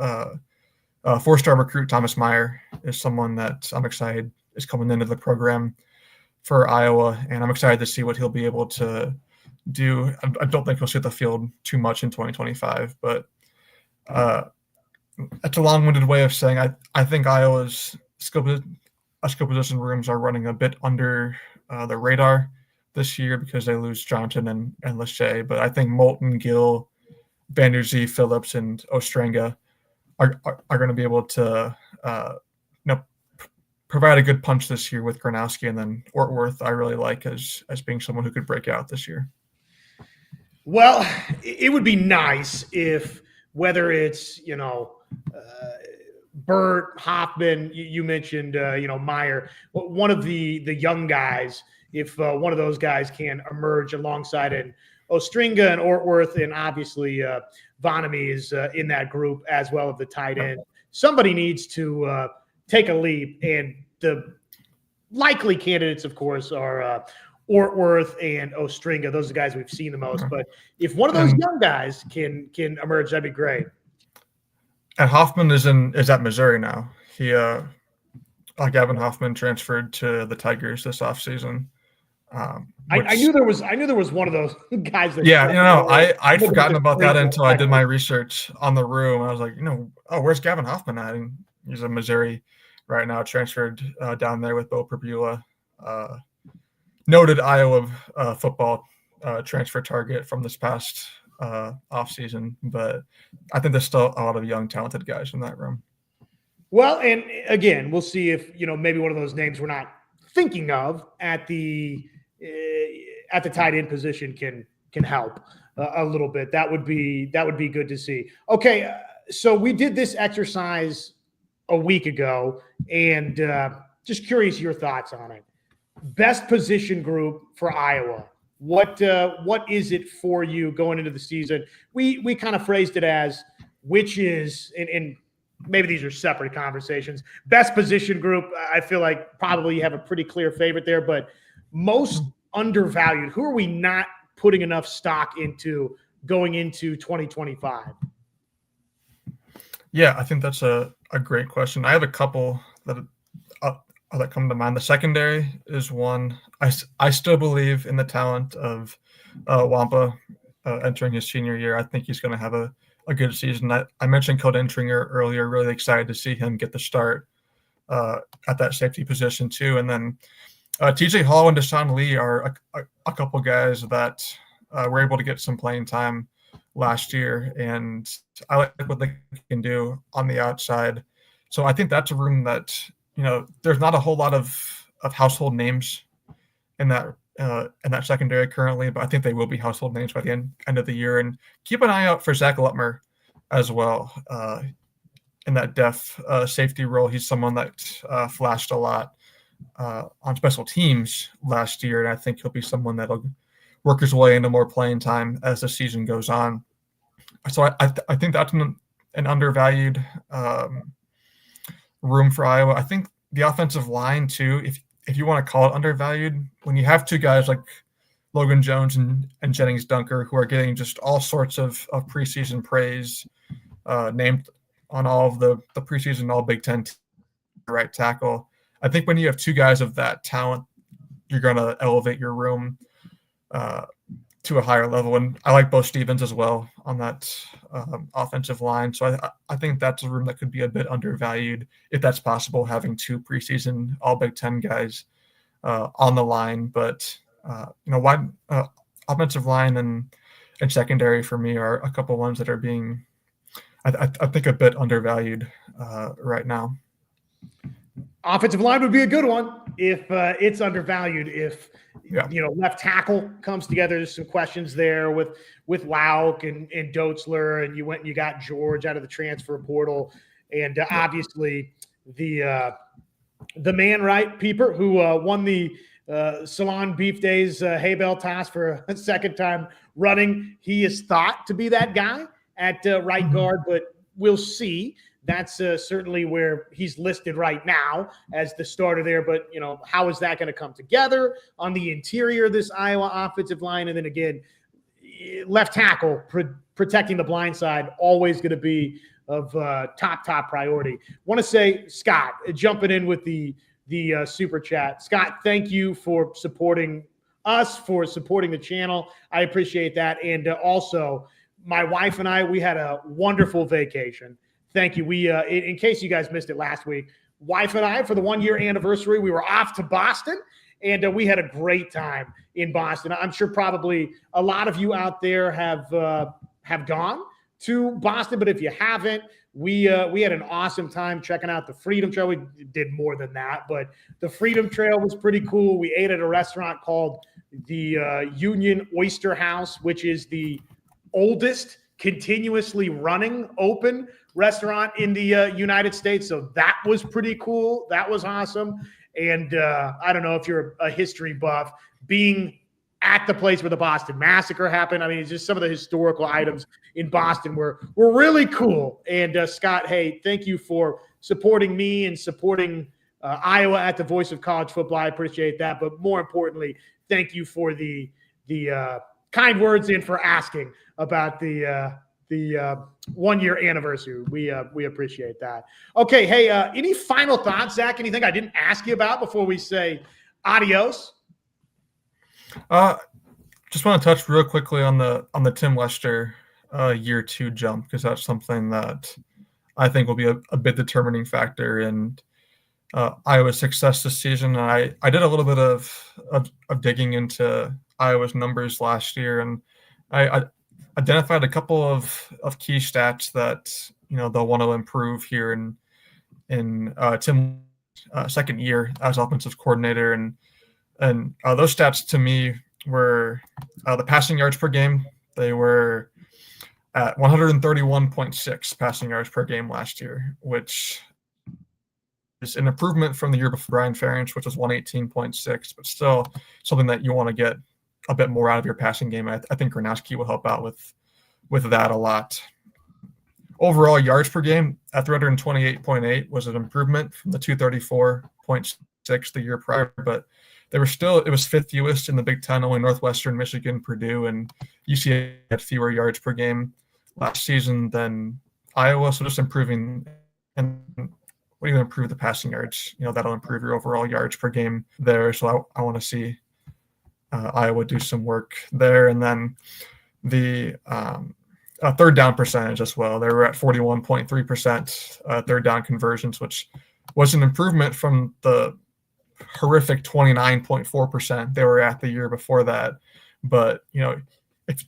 Four-star recruit Thomas Meyer is someone that I'm excited is coming into the program for Iowa, and I'm excited to see what he'll be able to do. I don't think he'll see the field too much in 2025, but that's a long-winded way of saying I think Iowa's skill position rooms are running a bit under the radar this year because they lose Johnson and Lachey, but I think Moulton, Gill, Vanderzee, Phillips, and Ostrenga are going to be able to provide a good punch this year with Gronowski, and then Ortworth I really like as being someone who could break out this year. Well, it would be nice if, whether it's, Burt, Hoffman, you mentioned, Meyer, one of the young guys, if one of those guys can emerge alongside an Ostrenga and Ortworth, and obviously Vanami is in that group as well of the tight end. Somebody needs to take a leap, and the likely candidates, of course, are Ortworth and Ostrenga. Those are the guys we've seen the most. But if one of those young guys can emerge, that'd be great. And Hoffman is at Missouri now. He Gavin Hoffman transferred to the Tigers this offseason. I knew there was one of those guys. I'd forgotten about that until I did my research on the room. I was like, where's Gavin Hoffman at? And he's in Missouri right now, transferred down there with Bo Perbula, noted Iowa football transfer target from this past offseason. But I think there's still a lot of young, talented guys in that room. Well, and again, we'll see if maybe one of those names we're not thinking of at the tight end position can help a little bit. That would be good to see. Okay, so we did this exercise a week ago, and just curious your thoughts on it. Best position group for Iowa. What is it for you going into the season? We kind of phrased it as, which is, and maybe these are separate conversations. Best position group, I feel like probably you have a pretty clear favorite there, but most undervalued, who are we not putting enough stock into going into 2025? Yeah, I think that's a great question. I have a couple that come to mind. The secondary is one. I still believe in the talent of Wampa entering his senior year. I think he's going to have a good season. I mentioned Cody Entringer earlier. Really excited to see him get the start at that safety position too. And then TJ Hall and Deshaun Lee are a couple guys that were able to get some playing time last year, and I like what they can do on the outside. So I think that's a room that there's not a whole lot of household names in that secondary currently, but I think they will be household names by the end of the year. And keep an eye out for Zach Lutmer as well in that def safety role. He's someone that flashed a lot on special teams last year, and I think he'll be someone that'll work his way into more playing time as the season goes on. So I think that's an undervalued room for Iowa. I think the offensive line too, if you want to call it undervalued, when you have two guys like Logan Jones and Jennings Dunker who are getting just all sorts of preseason praise, named on all of the preseason All Big Ten right tackle. I think when you have two guys of that talent, you're going to elevate your room to a higher level. And I like Bo Stevens as well on that offensive line. So I think that's a room that could be a bit undervalued if that's possible, having two preseason All Big Ten guys on the line. But, offensive line and secondary for me are a couple ones that are being, I think, a bit undervalued right now. Offensive line would be a good one if it's undervalued. If left tackle comes together, there's some questions there with Lauk and Dotzler, and you got George out of the transfer portal, and obviously the man, right, Pieper, who won the Salon Beef Days hay bale toss for a second time running. He is thought to be that guy at right guard, but we'll see. That's certainly where he's listed right now as the starter there. But, how is that going to come together on the interior of this Iowa offensive line? And then again, left tackle protecting the blind side, always going to be top priority. Want to say, Scott, jumping in with the super chat. Scott, thank you for supporting us, for supporting the channel. I appreciate that. And also, my wife and I, we had a wonderful vacation. Thank you. We, in case you guys missed it last week, wife and I, for the 1-year anniversary, we were off to Boston, and we had a great time in Boston. I'm sure probably a lot of you out there have gone to Boston, but if you haven't, we had an awesome time checking out the Freedom Trail. We did more than that, but the Freedom Trail was pretty cool. We ate at a restaurant called the Union Oyster House, which is the oldest continuously running open restaurant in the United States. So that was pretty cool. That was awesome. And I don't know if you're a history buff, being at the place where the Boston Massacre happened. I mean, it's just some of the historical items in Boston were really cool. And Scott, hey, thank you for supporting me and supporting Iowa at the Voice of College Football. I appreciate that. But more importantly, thank you for the kind words and for asking about the 1-year anniversary. We appreciate that. Okay, hey, any final thoughts, Zach? Anything I didn't ask you about before we say adios? Just want to touch real quickly on the Tim Lester year 2 jump, because that's something that I think will be a bit determining factor in Iowa's success this season. And I did a little bit of digging into Iowa's numbers last year, and I identified a couple of key stats that they'll want to improve here in Tim's second year as offensive coordinator, and those stats to me were the passing yards per game. They were at 131.6 passing yards per game last year, which is an improvement from the year before Brian Ferentz, which was 118.6, but still something that you want to get a bit more out of your passing game. I think Gronowski will help out with that a lot. Overall yards per game at 328.8 was an improvement from the 234.6 the year prior, but it was 5th fewest in the Big Ten. Only Northwestern, Michigan, Purdue, and UCLA had fewer yards per game last season than Iowa. So just improving, and when you improve the passing yards, that'll improve your overall yards per game there. So I want to see Iowa do some work there. And then the third down percentage as well. They were at 41.3% third down conversions, which was an improvement from the horrific 29.4% they were at the year before that. But if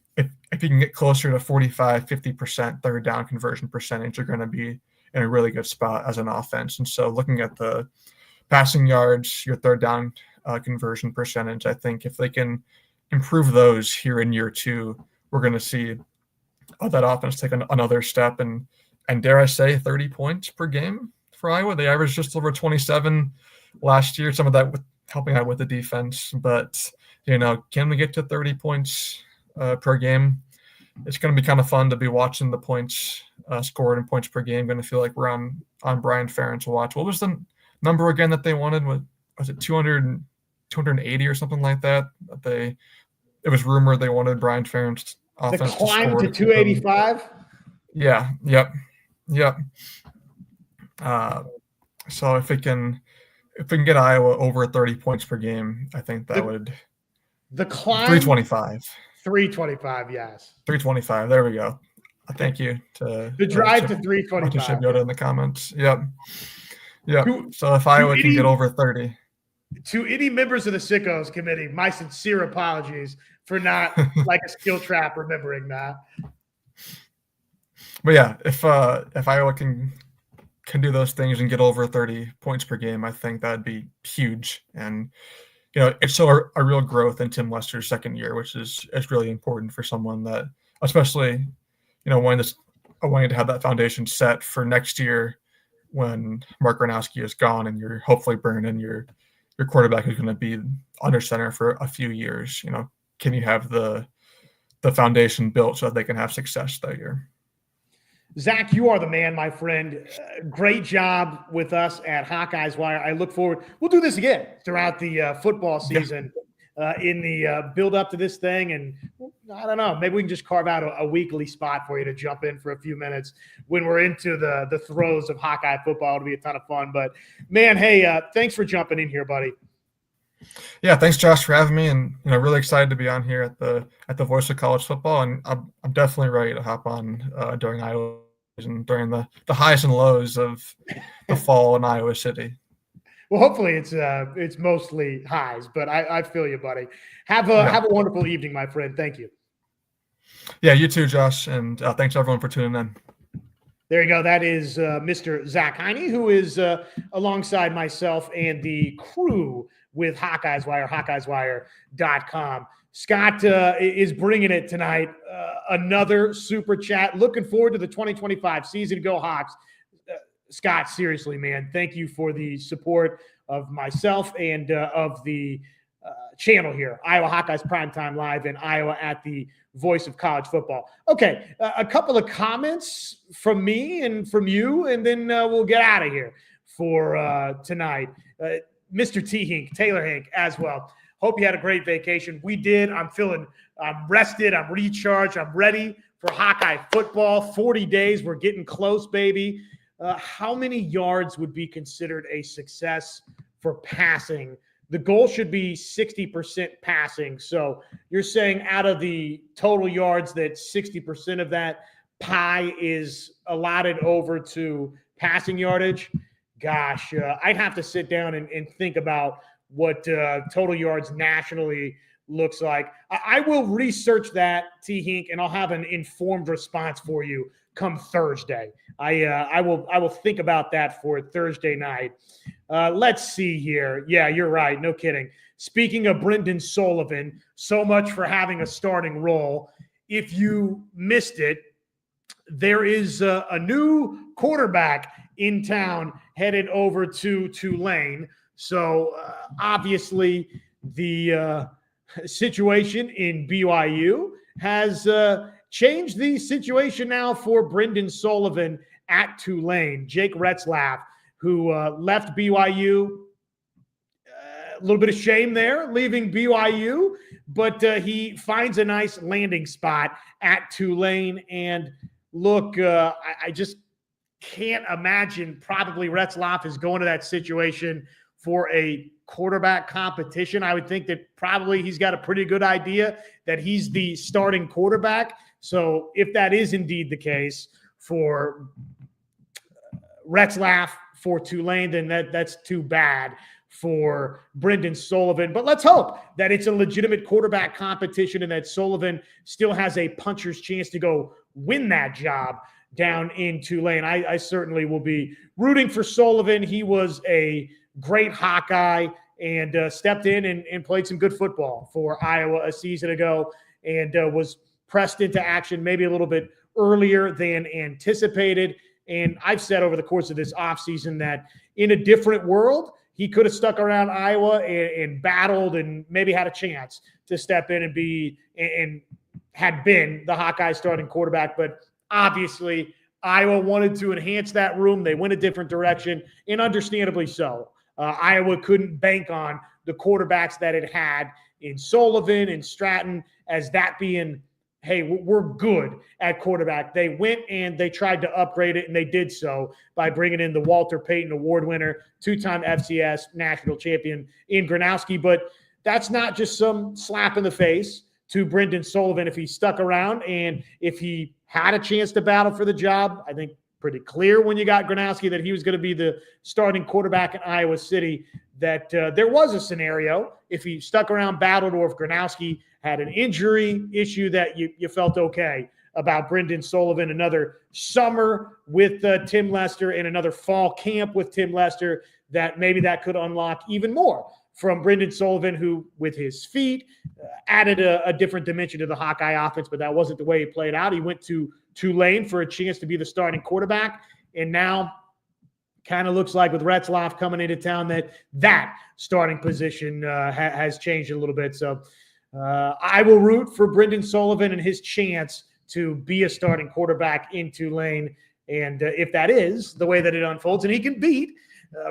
you can get closer to 45-50% third down conversion percentage, you're going to be in a really good spot as an offense. And so looking at the passing yards, your third down conversion percentage, I think if they can improve those here in year 2, we're going to see that offense take another step, and dare I say 30 points per game for Iowa. They averaged just over 27 last year, some of that helping out with the defense. But, can we get to 30 points per game? It's going to be kind of fun to be watching the points scored and points per game. Going to feel like we're on Brian Ferentz watch. What was the number again that they wanted? Was it 280 or something like that? It was rumored they wanted Brian Ferentz offense to climb to 285. Yeah. Yep. So if we can get Iowa over 30 points per game, I think that would the climb 325. 325, yes. 325. There we go. Thank you to the drive to 325. Yoda in the comments. Yep. So if Iowa can get over 30. To any members of the Sickos committee, my sincere apologies for not like a skill trap remembering that. But yeah, if Iowa can do those things and get over 30 points per game, I think that'd be huge. And it's still a real growth in Tim Lester's second year, which is really important for someone that, especially wanting to have that foundation set for next year when Mark Gronowski is gone and you're hopefully bringing in your quarterback who's going to be under center for a few years. Can you have the foundation built so that they can have success that year? Zach, you are the man, my friend. Great job with us at Hawkeyes Wire. I look forward. We'll do this again throughout the football season in the build up to this thing. And I don't know. Maybe we can just carve out a weekly spot for you to jump in for a few minutes when we're into the throes of Hawkeye football. It'll be a ton of fun. But, man, hey, thanks for jumping in here, buddy. Yeah, thanks, Josh, for having me, and really excited to be on here at the Voice of College Football, and I'm definitely ready to hop on during Iowa and during the highs and lows of the fall in Iowa City. Well, hopefully it's mostly highs, but I feel you, buddy. Have a wonderful evening, my friend. Thank you. Yeah, you too, Josh, and thanks everyone for tuning in. There you go. That is Mr. Zach Hiney, who is alongside myself and the crew with Hawkeyes Wire, HawkeyesWire.com. Scott is bringing it tonight. Another super chat. Looking forward to the 2025 season. Go Hawks. Scott, seriously, man, thank you for the support of myself and of the channel here, Iowa Hawkeyes Primetime Live and Iowa at the Voice of College Football. Okay, a couple of comments from me and from you, and then we'll get out of here for tonight. Mr. T. Hink, Taylor Hink as well. Hope you had a great vacation. We did. I'm rested. I'm recharged. I'm ready for Hawkeye football. 40 days. We're getting close, baby. How many yards would be considered a success for passing? The goal should be 60% passing. So you're saying out of the total yards that 60% of that pie is allotted over to passing yardage? Gosh, I'd have to sit down and think about what total yards nationally looks like. I will research that, T. Hink, and I'll have an informed response for you come Thursday. I will think about that for Thursday night. Let's see here. Yeah, you're right. No kidding. Speaking of Brendan Sullivan, so much for having a starting role. If you missed it, there is a new quarterback in town headed over to Tulane. So obviously the situation in BYU has changed the situation now for Brendan Sullivan at Tulane. Jake Retzlaff, who left BYU, a little bit of shame there, leaving BYU, but he finds a nice landing spot at Tulane. And look, I just can't imagine probably Retzlaff is going to that situation for a quarterback competition. I would think that probably he's got a pretty good idea that he's the starting quarterback. So if that is indeed the case for Retzlaff for Tulane, then that's too bad for Brendan Sullivan. But let's hope that it's a legitimate quarterback competition and that Sullivan still has a puncher's chance to go win that job down in Tulane. I certainly will be rooting for Sullivan. He was a great Hawkeye and stepped in and played some good football for Iowa a season ago and was pressed into action maybe a little bit earlier than anticipated. And I've said over the course of this offseason that in a different world, he could have stuck around Iowa and battled and maybe had a chance to step in and be and had been the Hawkeye starting quarterback. But obviously, Iowa wanted to enhance that room. They went a different direction, and understandably so. Iowa couldn't bank on the quarterbacks that it had in Sullivan and Stratton as that being, hey, we're good at quarterback. They went and they tried to upgrade it, and they did so by bringing in the Walter Payton Award winner, two-time FCS national champion in Gronowski. But that's not just some slap in the face to Brendan Sullivan if he stuck around and if he had a chance to battle for the job. I think pretty clear when you got Gronowski that he was going to be the starting quarterback in Iowa City, that there was a scenario if he stuck around, battled, or if Gronowski had an injury issue that you felt okay about Brendan Sullivan. Another summer with Tim Lester and another fall camp with Tim Lester, that maybe that could unlock even more from Brendan Sullivan, who with his feet added a different dimension to the Hawkeye offense, but that wasn't the way he played out. He went to Tulane for a chance to be the starting quarterback, and now kind of looks like with Retzlaff coming into town that starting position has changed a little bit. So I will root for Brendan Sullivan and his chance to be a starting quarterback in Tulane. And if that is the way that it unfolds and he can beat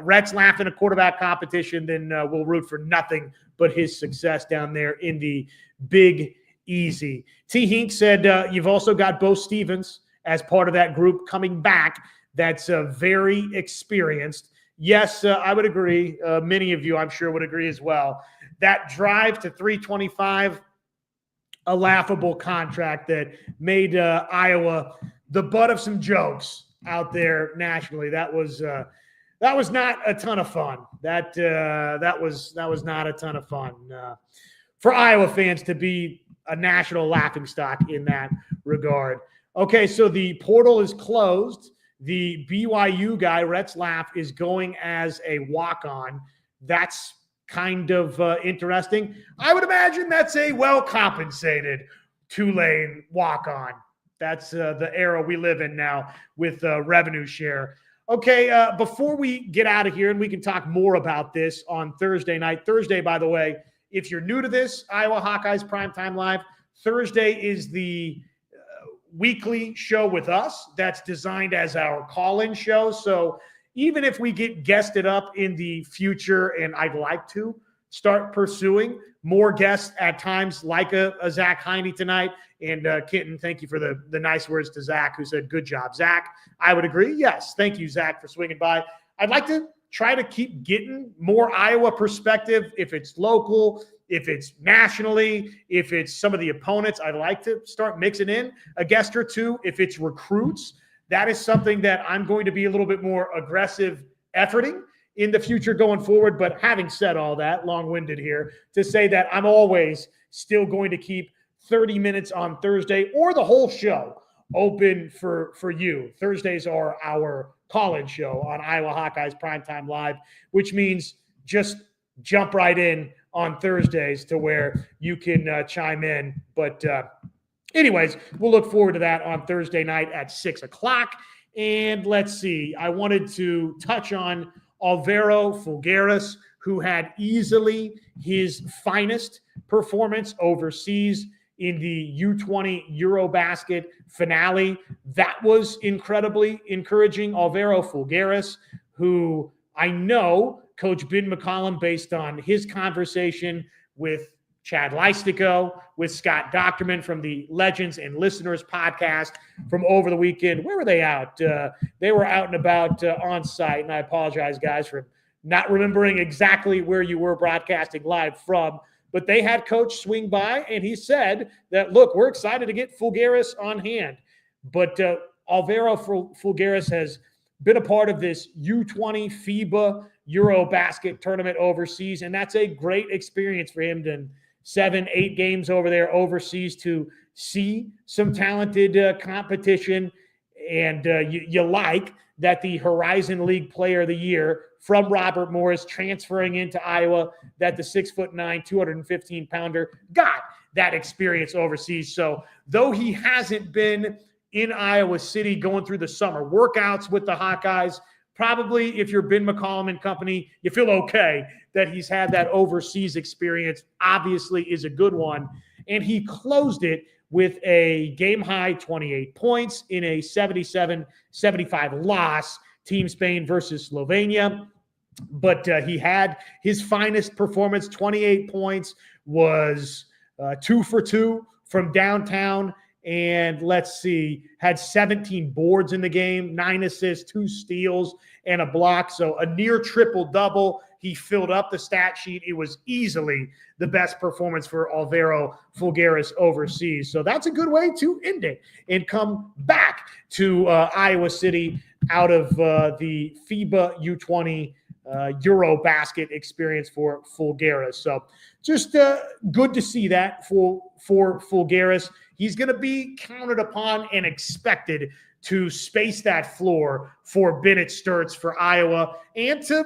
Retzlaff in a quarterback competition, then we'll root for nothing but his success down there in the Big easy. T. Hink said you've also got Bo Stevens as part of that group coming back. That's very experienced. Yes, I would agree. Many of you, I'm sure, would agree as well. That drive to 325, a laughable contract that made Iowa the butt of some jokes out there nationally. That was not a ton of fun. That was not a ton of fun for Iowa fans to be a national laughingstock in that regard. Okay, so the portal is closed. The BYU guy, Retzlaff, is going as a walk-on. That's kind of interesting. I would imagine that's a well-compensated Tulane walk-on. That's the era we live in now with revenue share. Okay, before we get out of here, and we can talk more about this on Thursday night. Thursday, by the way, if you're new to this, Iowa Hawkeyes Primetime Live, Thursday is the weekly show with us that's designed as our call-in show. So even if we get guested up in the future, and I'd like to start pursuing more guests at times, like a Zach Hiney tonight. And Kitten, thank you for the nice words to Zach, who said, good job, Zach. I would agree. Yes, thank you, Zach, for swinging by. I'd like to try to keep getting more Iowa perspective, if it's local, if it's nationally, if it's some of the opponents. I'd like to start mixing in a guest or two. If it's recruits, that is something that I'm going to be a little bit more aggressive efforting in the future going forward. But having said all that, long-winded here, to say that I'm always still going to keep 30 minutes on Thursday or the whole show open for you. Thursdays are our call-in show on Iowa Hawkeyes Primetime Live, which means just jump right in on Thursdays to where you can chime in. But anyways, we'll look forward to that on Thursday night at 6 o'clock. And let's see, I wanted to touch on Alvaro Fulgaris, who had easily his finest performance overseas in the U20 Eurobasket finale. That was incredibly encouraging. Alvaro Fulgaris, who I know Coach Ben McCollum, based on his conversation with Chad Leistico, with Scott Docterman from the Legends and Listeners podcast from over the weekend. Where were they out? They were out and about on site, and I apologize, guys, for not remembering exactly where you were broadcasting live from. But they had Coach swing by, and he said that, look, we're excited to get Fulgaris on hand. But Alvaro Fulgaris has been a part of this U20 FIBA Eurobasket tournament overseas, and that's a great experience for him to 7-8 games over there overseas to see some talented competition. And you like that the Horizon League Player of the Year from Robert Morris transferring into Iowa, that the 6'9", 215-pounder got that experience overseas. So though he hasn't been in Iowa City going through the summer workouts with the Hawkeyes, probably if you're Ben McCollum and company, you feel okay that he's had that overseas experience. Obviously is a good one. And he closed it with a game-high 28 points in a 77-75 loss, Team Spain versus Slovenia. But he had his finest performance, 28 points, was 2 for 2 from downtown. And let's see, had 17 boards in the game, 9 assists, 2 steals, and a block. So a near triple-double. He filled up the stat sheet. It was easily the best performance for Alvaro Fulgaris overseas. So that's a good way to end it and come back to Iowa City out of the FIBA U20 Eurobasket experience for Fulgaris. So just good to see that for Fulgaris. He's going to be counted upon and expected to space that floor for Bennett Sturts for Iowa, and to,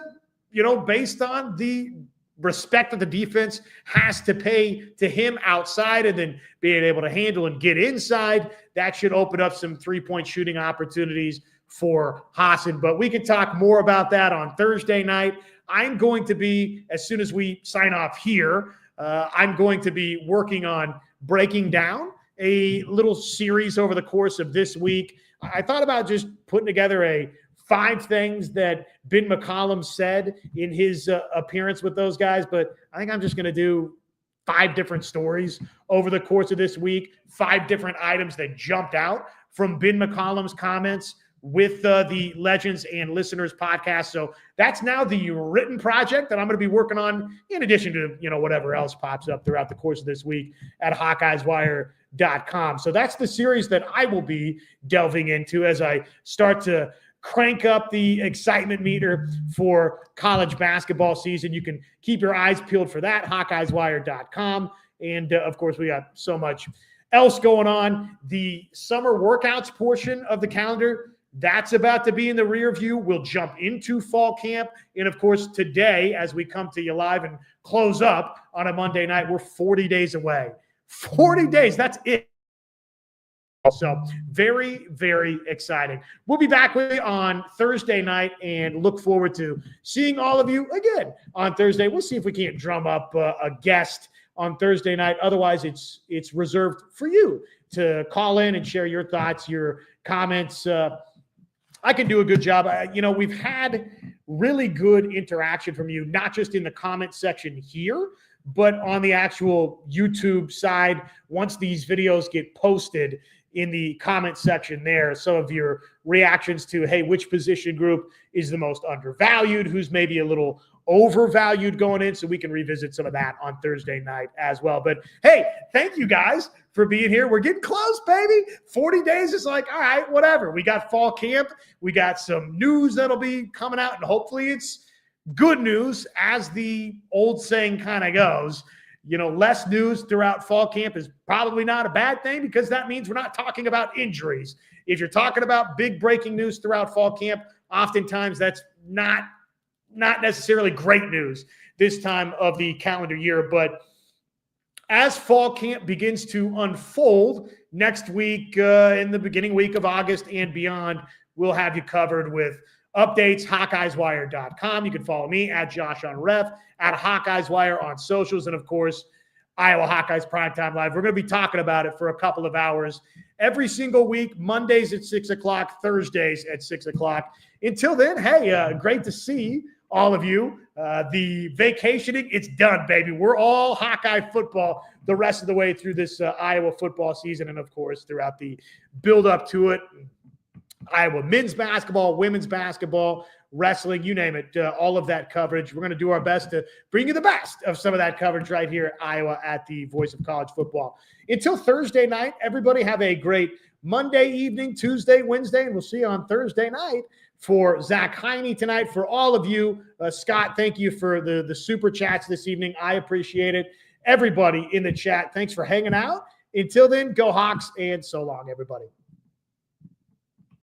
based on the respect that the defense has to pay to him outside, and then being able to handle and get inside, that should open up some three-point shooting opportunities for Hassan. But we can talk more about that on Thursday night. I'm going to be, as soon as we sign off here, I'm going to be working on breaking down a little series over the course of this week. I thought about just putting together a 5 things that Ben McCollum said in his appearance with those guys, but I think I'm just going to do 5 different stories over the course of this week, 5 different items that jumped out from Ben McCollum's comments with the Legends and Listeners podcast. So that's now the written project that I'm going to be working on, in addition to, whatever else pops up throughout the course of this week at HawkeyesWire.com. So that's the series that I will be delving into as I start to crank up the excitement meter for college basketball season. You can keep your eyes peeled for that, HawkeyesWire.com. And, of course, we got so much else going on. The summer workouts portion of the calendar, that's about to be in the rear view. We'll jump into fall camp. And, of course, today, as we come to you live and close up on a Monday night, we're 40 days away. 40 days, that's it. So very, very exciting. We'll be back with you on Thursday night and look forward to seeing all of you again on Thursday. We'll see if we can't drum up a guest on Thursday night. Otherwise, it's reserved for you to call in and share your thoughts, your comments. I can do a good job. We've had really good interaction from you, not just in the comment section here, but on the actual YouTube side. Once these videos get posted, in the comment section there, some of your reactions to, hey, which position group is the most undervalued, who's maybe a little overvalued going in, so we can revisit some of that on Thursday night as well. But hey, thank you guys for being here. We're getting close, baby. 40 days is like, all right, whatever. We got fall camp. We got some news that'll be coming out, and hopefully it's good news, as the old saying kind of goes. Less news throughout fall camp is probably not a bad thing, because that means we're not talking about injuries. If you're talking about big breaking news throughout fall camp, oftentimes that's not necessarily great news this time of the calendar year. But as fall camp begins to unfold next week, in the beginning week of August and beyond, we'll have you covered with updates, HawkeyesWire.com. You can follow me at Josh on Ref, at HawkeyesWire on socials, and of course, Iowa Hawkeyes Primetime Live. We're going to be talking about it for a couple of hours every single week, Mondays at 6 o'clock, Thursdays at 6 o'clock. Until then, hey, great to see all of you. The vacationing, it's done, baby. We're all Hawkeye football the rest of the way through this Iowa football season, and of course, throughout the build-up to it. Iowa men's basketball, women's basketball, wrestling, you name it, all of that coverage. We're going to do our best to bring you the best of some of that coverage right here at Iowa at the Voice of College Football. Until Thursday night, everybody have a great Monday evening, Tuesday, Wednesday, and we'll see you on Thursday night. For Zach Hiney tonight, for all of you, Scott, thank you for the super chats this evening. I appreciate it. Everybody in the chat, thanks for hanging out. Until then, go Hawks, and so long, everybody.